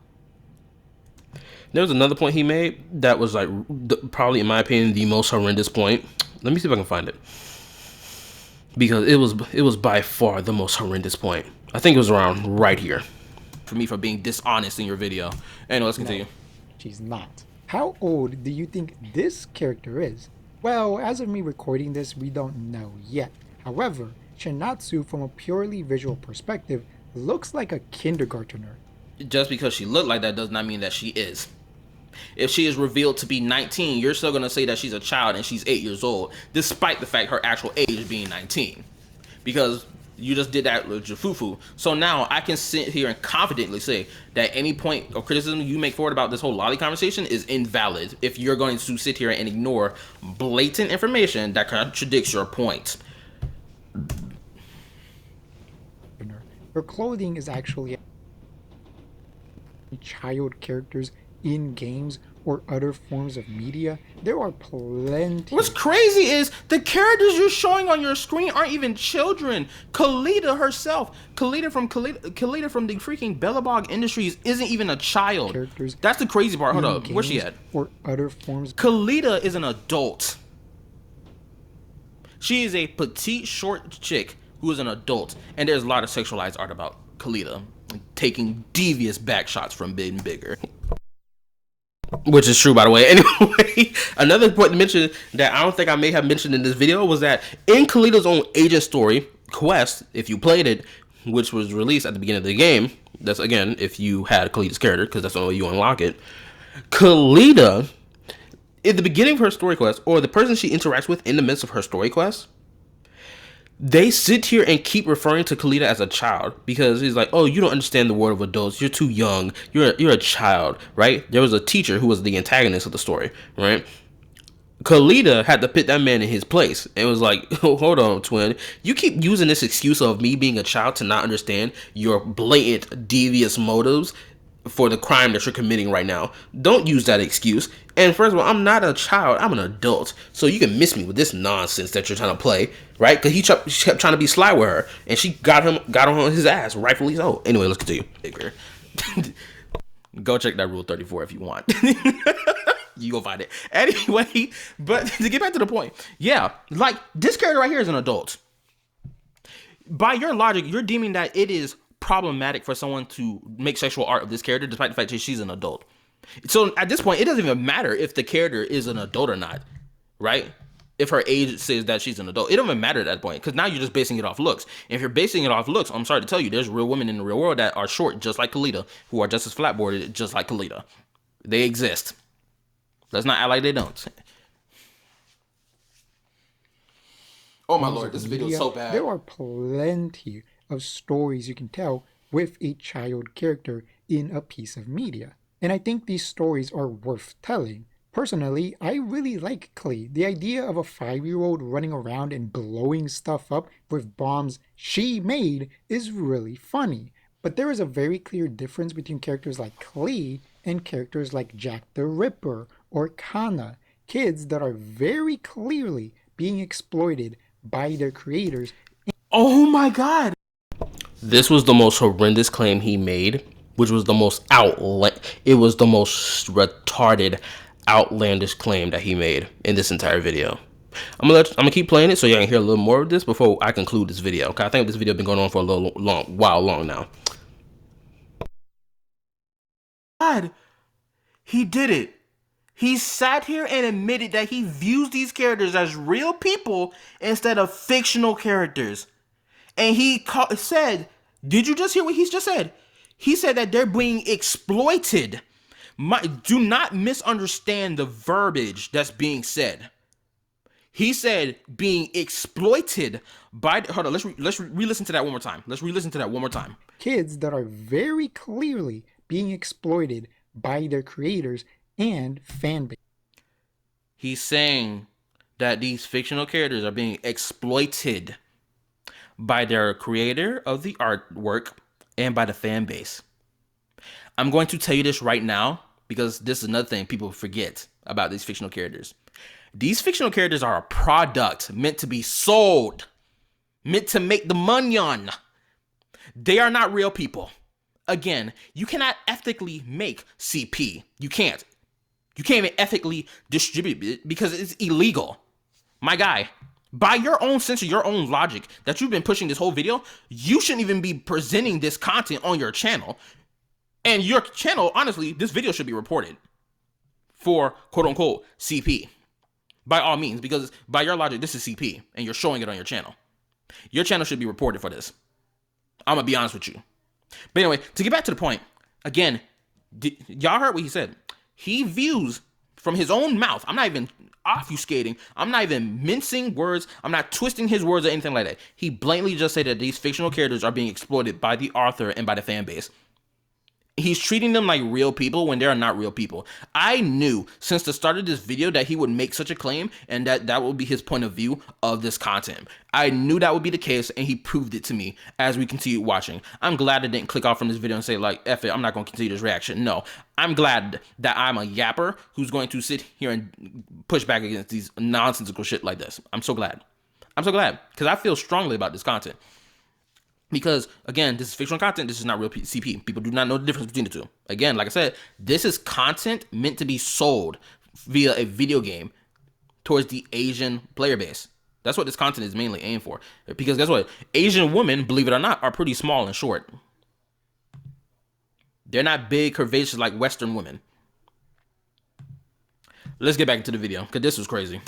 Speaker 1: There was another point he made that was like probably, in my opinion, the most horrendous point. Let me see if I can find it, because it was by far the most horrendous point. I think it was around right here. For me, for being dishonest in your video. Anyway, let's continue.
Speaker 3: No, she's not. How old do you think this character is? Well, as of me recording this, we don't know yet. However, Shinatsu, from a purely visual perspective, looks like a kindergartner.
Speaker 1: Just because she looked like that does not mean that she is. If she is revealed to be 19, you're still going to say that she's a child and she's 8 years old, despite the fact her actual age being 19. Because you just did that with Jafufu. So now I can sit here and confidently say that any point of criticism you make forward about this whole lolly conversation is invalid if you're going to sit here and ignore blatant information that contradicts your point.
Speaker 3: Her clothing is actually child characters in games or other forms of media. There are plenty.
Speaker 1: What's crazy is the characters you're showing on your screen aren't even children. Khalida herself, Khalida from the freaking Bellabog Industries isn't even a child.
Speaker 3: Characters.
Speaker 1: That's the crazy part. Hold up, where's she at?
Speaker 3: Or other forms.
Speaker 1: Khalida is an adult. She is a petite, short chick who is an adult, and there's a lot of sexualized art about Khalida taking devious back shots from being bigger. Which is true, by the way. Anyway, another point to mention that I don't think I may have mentioned in this video was that in Khalida's own agent story quest, if you played it, which was released at the beginning of the game, that's again if you had Khalida's character, because that's the only way you unlock it. Khalida, at the beginning of her story quest, or the person she interacts with in the midst of her story quest, they sit here and keep referring to Khalida as a child because he's like, oh, you don't understand the world of adults. You're too young. You're a child, right? There was a teacher who was the antagonist of the story, right? Khalida had to put that man in his place and was like, oh, hold on, twin. You keep using this excuse of me being a child to not understand your blatant, devious motives for the crime that you're committing right now. Don't use that excuse. And first of all, I'm not a child, I'm an adult. So you can miss me with this nonsense that you're trying to play, right? Because he kept trying to be sly with her, and she got on his ass, rightfully so. Anyway, let's continue. Go check that Rule 34 if you want. You go find it. Anyway, but to get back to the point, yeah, like this character right here is an adult. By your logic, you're deeming that it is problematic for someone to make sexual art of this character despite the fact that she's an adult. So at this point, it doesn't even matter if the character is an adult or not, right? If her age says that she's an adult, it doesn't even matter at that point because now you're just basing it off looks. And if you're basing it off looks, I'm sorry to tell you, there's real women in the real world that are short just like Khalida, who are just as flat-boarded just like Khalida. They exist. Let's not act like they don't. Oh my lord, this video is so bad.
Speaker 3: There are plenty of stories you can tell with a child character in a piece of media. And I think these stories are worth telling. Personally, I really like Klee. The idea of a 5-year-old running around and blowing stuff up with bombs she made is really funny. But there is a very clear difference between characters like Klee and characters like Jack the Ripper or Kana. Kids that are very clearly being exploited by their creators.
Speaker 1: Oh my god! This was the most horrendous claim he made, which was the most retarded, outlandish claim that he made in this entire video. I'm gonna keep playing it so y'all can hear a little more of this before I conclude this video. Okay, I think this video has been going on for a while long now. God, he did it. He sat here and admitted that he views these characters as real people instead of fictional characters. And he said, did you just hear what he just said? He said that they're being exploited. Do not misunderstand the verbiage that's being said. He said being exploited by... Hold on, let's re-listen to that one more time. Let's re-listen to that one more time.
Speaker 3: Kids that are very clearly being exploited by their creators and fan base.
Speaker 1: He's saying that these fictional characters are being exploited by their creator of the artwork and by the fan base. I'm going to tell you this right now because this is another thing people forget about these fictional characters. These fictional characters are a product meant to be sold, meant to make the money on. They are not real people. Again, you cannot ethically make CP. You can't. You can't even ethically distribute it because it's illegal. My guy, by your own sense of your own logic that you've been pushing this whole video, you shouldn't even be presenting this content on your channel. And your channel, honestly, this video should be reported for quote unquote CP. By all means, because by your logic, this is CP and you're showing it on your channel. Your channel should be reported for this. I'm going to be honest with you. But anyway, to get back to the point, again, y'all heard what he said. He views from his own mouth. I'm not even obfuscating. I'm not even mincing words. I'm not twisting his words or anything like that. He blatantly just said that these fictional characters are being exploited by the author and by the fan base. He's treating them like real people when they're not real people. I knew since the start of this video that he would make such a claim and that would be his point of view of this content. I knew that would be the case, and he proved it to me as we continue watching. I'm glad I didn't click off from this video and say, like, F it, I'm not going to continue this reaction. No, I'm glad that I'm a yapper who's going to sit here and push back against these nonsensical shit like this. I'm so glad. I'm so glad because I feel strongly about this content. Because, again, this is fictional content. This is not real CP. People do not know the difference between the two. Again, like I said, this is content meant to be sold via a video game towards the Asian player base. That's what this content is mainly aimed for. Because guess what? Asian women, believe it or not, are pretty small and short. They're not big, curvaceous like Western women. Let's get back into the video, because this was crazy.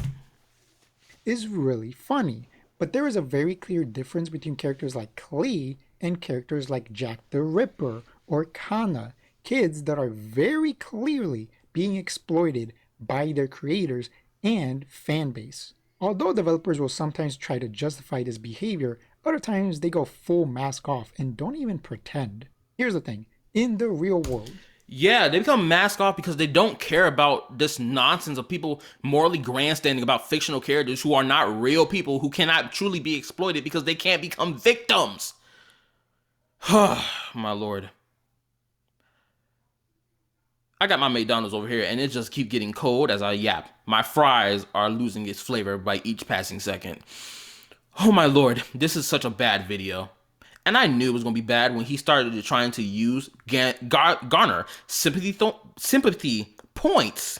Speaker 3: Is really funny. But there is a very clear difference between characters like Klee and characters like Jack the Ripper or Kana, kids that are very clearly being exploited by their creators and fan base. Although developers will sometimes try to justify this behavior, other times they go full mask off and don't even pretend. Here's the thing, in the real world,
Speaker 1: yeah, they become mask off because they don't care about this nonsense of people morally grandstanding about fictional characters who are not real people, who cannot truly be exploited because they can't become victims. My lord. I got my McDonald's over here and it just keeps getting cold as I yap. My fries are losing its flavor by each passing second. Oh my lord, this is such a bad video. And I knew it was going to be bad when he started trying to use garner sympathy points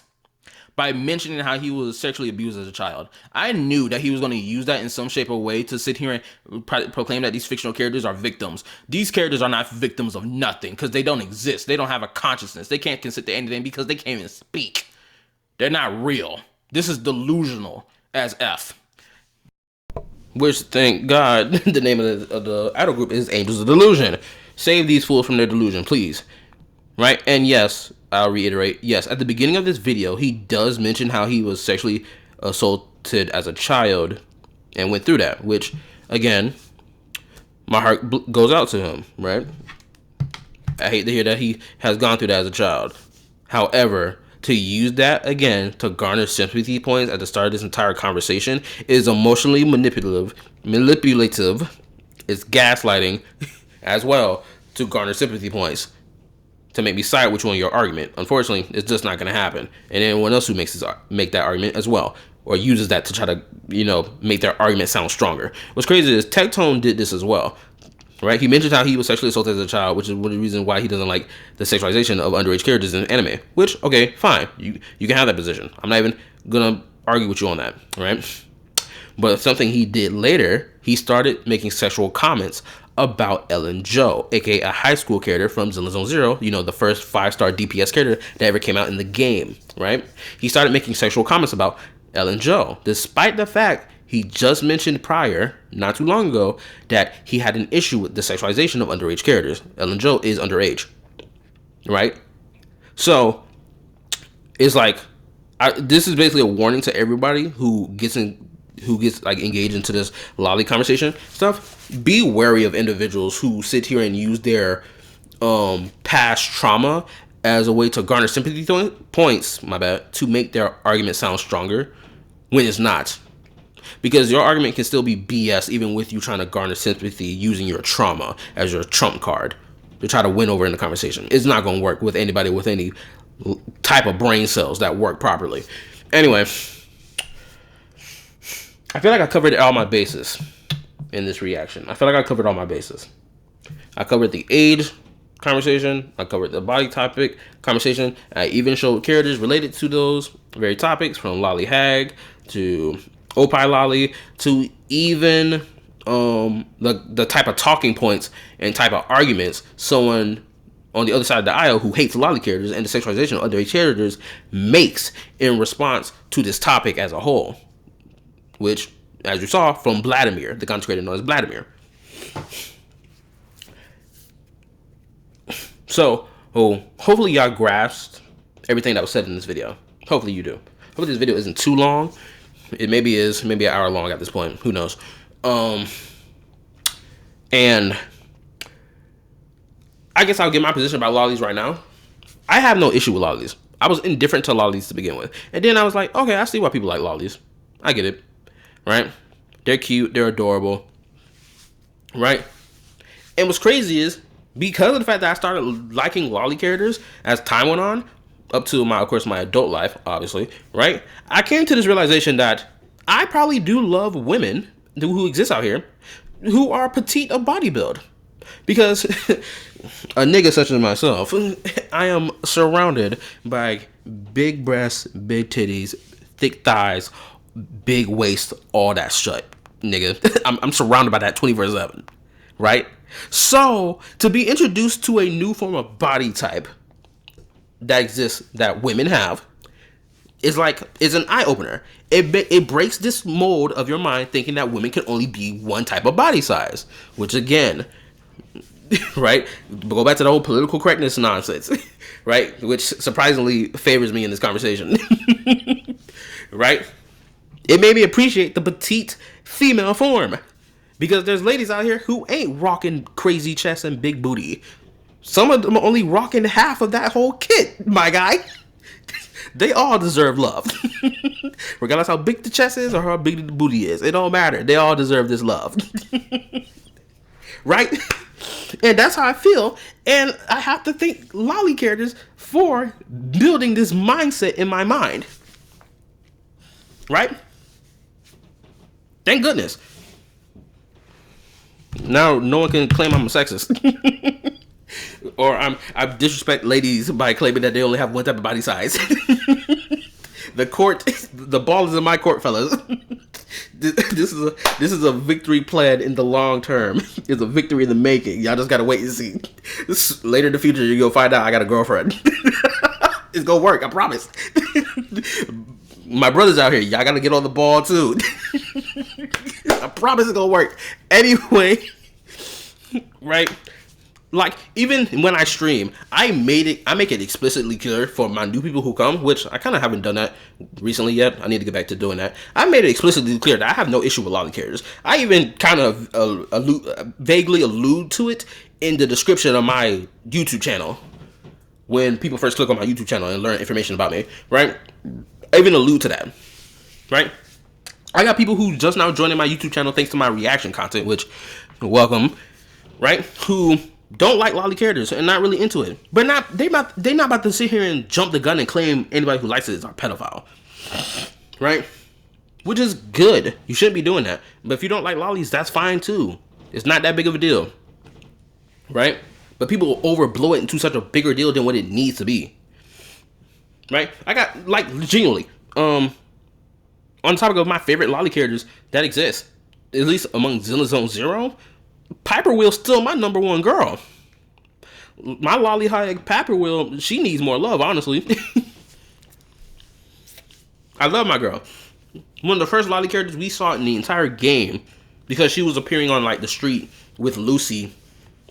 Speaker 1: by mentioning how he was sexually abused as a child. I knew that he was going to use that in some shape or way to sit here and proclaim that these fictional characters are victims. These characters are not victims of nothing because they don't exist. They don't have a consciousness. They can't consent to anything because they can't even speak. They're not real. This is delusional as F. Which, thank God, the name of the idol group is Angels of Delusion. Save these fools from their delusion, please. Right? And yes, I'll reiterate, yes, at the beginning of this video, he does mention how he was sexually assaulted as a child and went through that, which, again, my heart goes out to him, right? I hate to hear that he has gone through that as a child. However, to use that again to garner sympathy points at the start of this entire conversation is emotionally manipulative, it's gaslighting as well to garner sympathy points to make me side with you on your argument. Unfortunately, it's just not going to happen. And anyone else who make that argument as well, or uses that to try to, make their argument sound stronger. What's crazy is Tectone did this as well. Right? He mentioned how he was sexually assaulted as a child, which is one of the reasons why he doesn't like the sexualization of underage characters in anime. Which, okay, fine. You can have that position. I'm not even gonna argue with you on that, right? But something he did later, he started making sexual comments about Ellen Jo, aka a high school character from Zenless Zero, the first 5-star DPS character that ever came out in the game, right? He started making sexual comments about Ellen Jo, despite the fact he just mentioned prior, not too long ago, that he had an issue with the sexualization of underage characters. Ellen Jo is underage, right? So it's like, this is basically a warning to everybody who gets engaged into this lolly conversation stuff. Be wary of individuals who sit here and use their past trauma as a way to garner sympathy points, to make their argument sound stronger when it's not. Because your argument can still be BS even with you trying to garner sympathy using your trauma as your trump card to try to win over in the conversation. It's not going to work with anybody with any type of brain cells that work properly. Anyway, I feel like I covered all my bases in this reaction. I covered the age conversation. I covered the body topic conversation. I even showed characters related to those very topics, from Lolly Hag to Opie Lolly to even the type of talking points and type of arguments someone on the other side of the aisle who hates lolly characters and the sexualization of underage characters makes in response to this topic as a whole, which, as you saw from Vladimir, the content creator known as Vladimir. So, hopefully y'all grasped everything that was said in this video. Hopefully you do. Hopefully this video isn't too long. It maybe is, maybe an hour long at this point. Who knows? And I guess I'll get my position about lollies right now. I have no issue with lollies. I was indifferent to lollies to begin with. And then I was like, okay, I see why people like lollies. I get it. Right? They're cute. They're adorable. Right? And what's crazy is, because of the fact that I started liking lolly characters as time went on, up to of course, my adult life, obviously, right? I came to this realization that I probably do love women who exist out here who are petite of body build. Because a nigga such as myself, I am surrounded by big breasts, big titties, thick thighs, big waist, all that shit, nigga. I'm surrounded by that 24/7, right? So, to be introduced to a new form of body type that exists, that women have, is an eye-opener. It breaks this mold of your mind thinking that women can only be one type of body size, which again, right, go back to the whole political correctness nonsense, right, which surprisingly favors me in this conversation. Right? It made me appreciate the petite female form, because there's ladies out here who ain't rocking crazy chest and big booty. Some of them are only rocking half of that whole kit, my guy. They all deserve love. Regardless how big the chest is or how big the booty is. It don't matter. They all deserve this love. Right? And that's how I feel. And I have to thank lolly characters for building this mindset in my mind. Right? Thank goodness. Now no one can claim I'm a sexist. Or I disrespect ladies by claiming that they only have one type of body size. The ball is in my court, fellas. This is a victory plan in the long term. It's a victory in the making. Y'all just gotta wait and see. Later in the future, you're gonna find out I got a girlfriend. It's gonna work, I promise. My brothers out here, y'all gotta get on the ball too. I promise it's gonna work. Anyway, right? Like, even when I stream, I make it explicitly clear for my new people who come, which I kind of haven't done that recently yet. I need to get back to doing that. I made it explicitly clear that I have no issue with lolly characters. I even kind of vaguely allude to it in the description of my YouTube channel when people first click on my YouTube channel and learn information about me, right? I even allude to that, right? I got people who just now joining my YouTube channel thanks to my reaction content, which, welcome, right? Who don't like lolly characters and not really into it, but they're not about to sit here and jump the gun and claim anybody who likes it is a pedophile, right? Which is good. You shouldn't be doing that. But if you don't like lollies, that's fine too. It's not that big of a deal, right? But people overblow it into such a bigger deal than what it needs to be, right? I got, like, genuinely, on the topic of my favorite lolly characters that exist, at least among Zenless Zone Zero, Piper Wheel's still my number one girl. My lolly high Piper Wheel, she needs more love, honestly. I love my girl. One of the first lolly characters we saw in the entire game, because she was appearing on, like, the street with Lucy,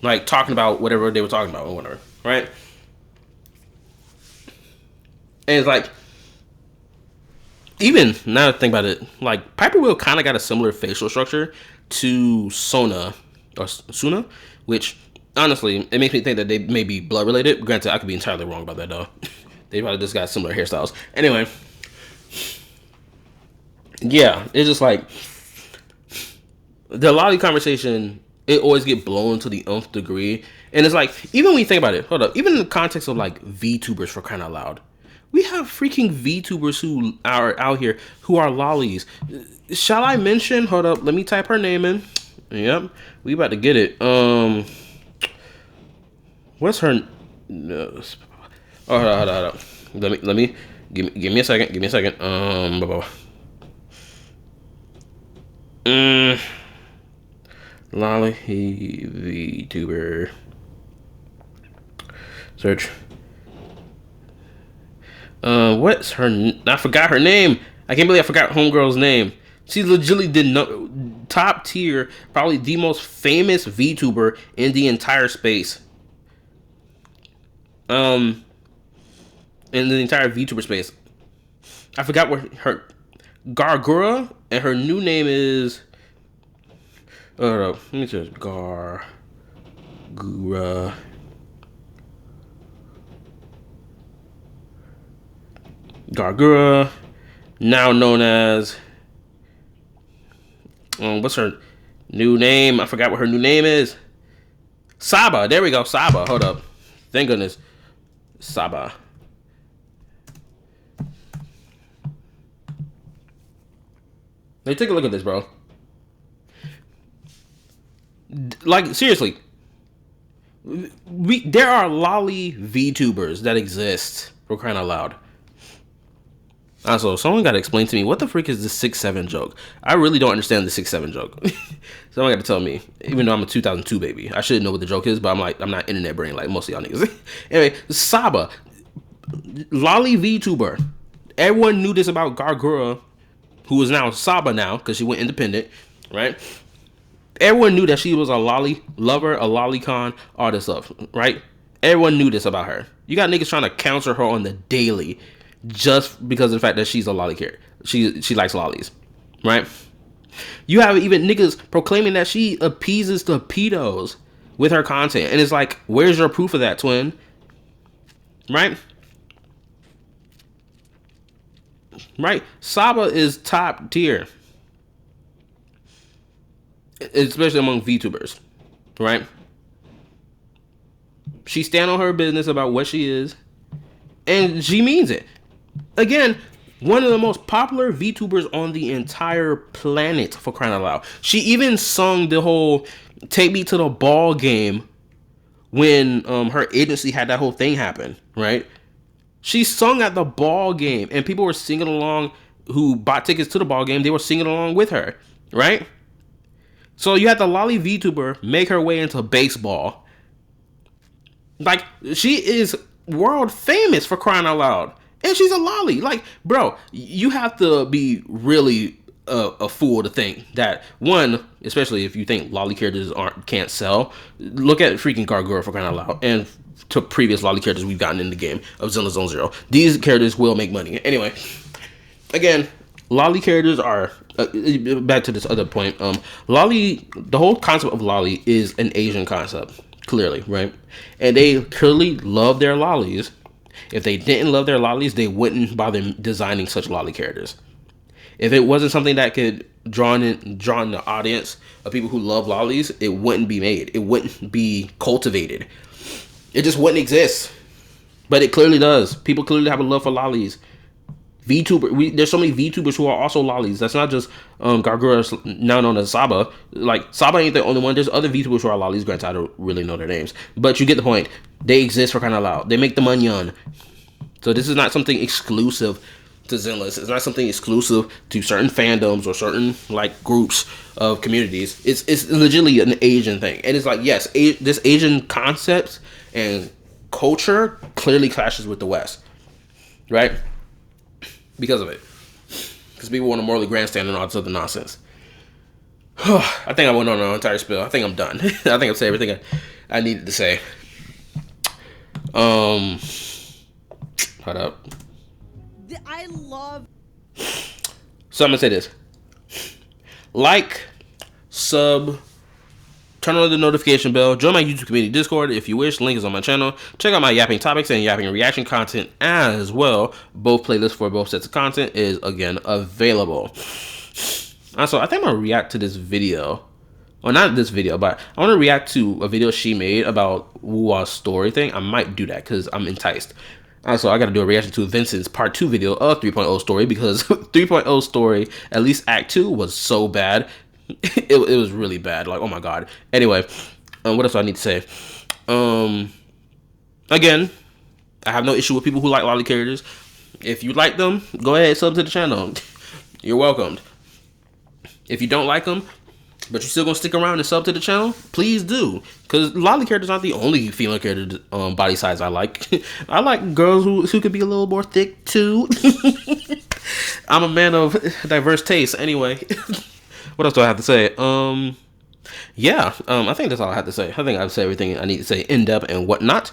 Speaker 1: like, talking about whatever they were talking about or whatever, right? And it's like, even now that I think about it, like, Piper Wheel kind of got a similar facial structure to Sona, or Suna, which, honestly, it makes me think that they may be blood related. Granted, I could be entirely wrong about that, though. They probably just got similar hairstyles. Anyway, yeah, it's just like, the lolly conversation, it always get blown to the nth degree. And it's like, even when you think about it, hold up, even in the context of, like, VTubers, for crying out loud, we have freaking VTubers who are out here who are lollies. Shall I mention? Hold up, let me type her name in. Yep, we about to get it. What's her? No. Oh, hold on. Let me give me a second. Give me a second. Lolly VTuber. Search. What's her? I forgot her name. I can't believe I forgot homegirl's name. She legitimately did no top tier, probably the most famous VTuber in the entire space. In the entire VTuber space. I forgot what her Gargura, and her new name is. Let me just Gargura. Gargura, now known as. What's her new name? I forgot what her new name is. Saba. There we go. Saba. Hold up. Thank goodness. Saba. Hey, take a look at this, bro. Like, seriously. There are lolly VTubers that exist, for crying out loud. Also, someone got to explain to me, what the freak is the 6'7" joke? I really don't understand the 6'7" joke. Someone got to tell me, even though I'm a 2002 baby. I should know what the joke is, but I'm not internet brain like most of y'all niggas. Anyway, Saba. Lolly VTuber. Everyone knew this about Gargura, who is now Saba now, because she went independent, right? Everyone knew that she was a lolly lover, a lolicon, all this stuff, right? Everyone knew this about her. You got niggas trying to counter her on the daily just because of the fact that she's a lolly character. She likes lollies, right? You have even niggas proclaiming that she appeases the pedos with her content. And it's like, where's your proof of that, twin? Right? Right? Saba is top tier. Especially among VTubers. Right? She stand on her business about what she is. And she means it. Again, one of the most popular VTubers on the entire planet, for crying out loud. She even sung the whole "Take Me to the Ball Game" when her agency had that whole thing happen, right? She sung at the ball game, and people were singing along who bought tickets to the ball game. They were singing along with her, right? So you had the lolly VTuber make her way into baseball. Like, she is world famous, for crying out loud. And she's a lolly. Like, bro, you have to be really a fool to think that, one, especially if you think lolly characters can't sell, look at freaking Gargura, for crying out loud, and to previous lolly characters we've gotten in the game of Zenless Zone Zero. These characters will make money. Anyway, again, lolly characters are, back to this other point, lolly, the whole concept of lolly is an Asian concept, clearly, right? And they clearly love their lollies. If they didn't love their lollies, they wouldn't bother designing such lolly characters. If it wasn't something that could draw in the audience of people who love lollies, it wouldn't be made. It wouldn't be cultivated. It just wouldn't exist. But it clearly does. People clearly have a love for lollies. There's so many VTubers who are also lollies. That's not just Gargura, now known as Saba. Like, Saba ain't the only one. There's other VTubers who are lollies. Granted, I don't really know their names, but you get the point. They exist, for crying out loud. They make the money on. So this is not something exclusive to Zenless. It's not something exclusive to certain fandoms or certain like groups of communities. It's legitimately an Asian thing, and it's like, yes, this Asian concept and culture clearly clashes with the West, right? Because of it. Because people want to morally grandstand and all this other nonsense. I think I went on an entire spill. I think I'm done. I think I've said everything I needed to say. Hold up.
Speaker 2: I love...
Speaker 1: So I'm going to say this. Like, sub, turn on the notification bell, join my YouTube community Discord if you wish. Link is on my channel. Check out my yapping topics and yapping reaction content as well. Both playlists for both sets of content is again available. Also, I think I'm gonna react to this video. Well, not this video, but I want to react to a video she made about Wua's story thing. I might do that because I'm enticed. Also, I got to do a reaction to Vincent's part 2 video of 3.0 story, because 3.0 story, at least act 2, was so bad. It was really bad. Like, oh my god. Anyway, what else do I need to say? Again, I have no issue with people who like lolly characters. If you like them, go ahead, sub to the channel. You're welcomed. If you don't like them, but you're still gonna stick around and sub to the channel, please do. Because lolly characters aren't the only female character body size I like. I like girls who could be a little more thick too. I'm a man of diverse tastes. Anyway, what else do I have to say? I think that's all I have to say. I think I've said everything I need to say in depth and whatnot.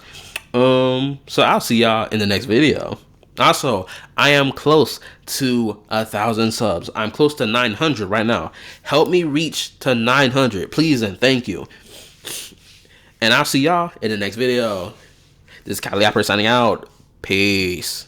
Speaker 1: So I'll see y'all in the next video. Also, I am close to 1,000 subs. I'm close to 900 right now. Help me reach to 900, please and thank you. And I'll see y'all in the next video. This is KallaTheYapper signing out. Peace.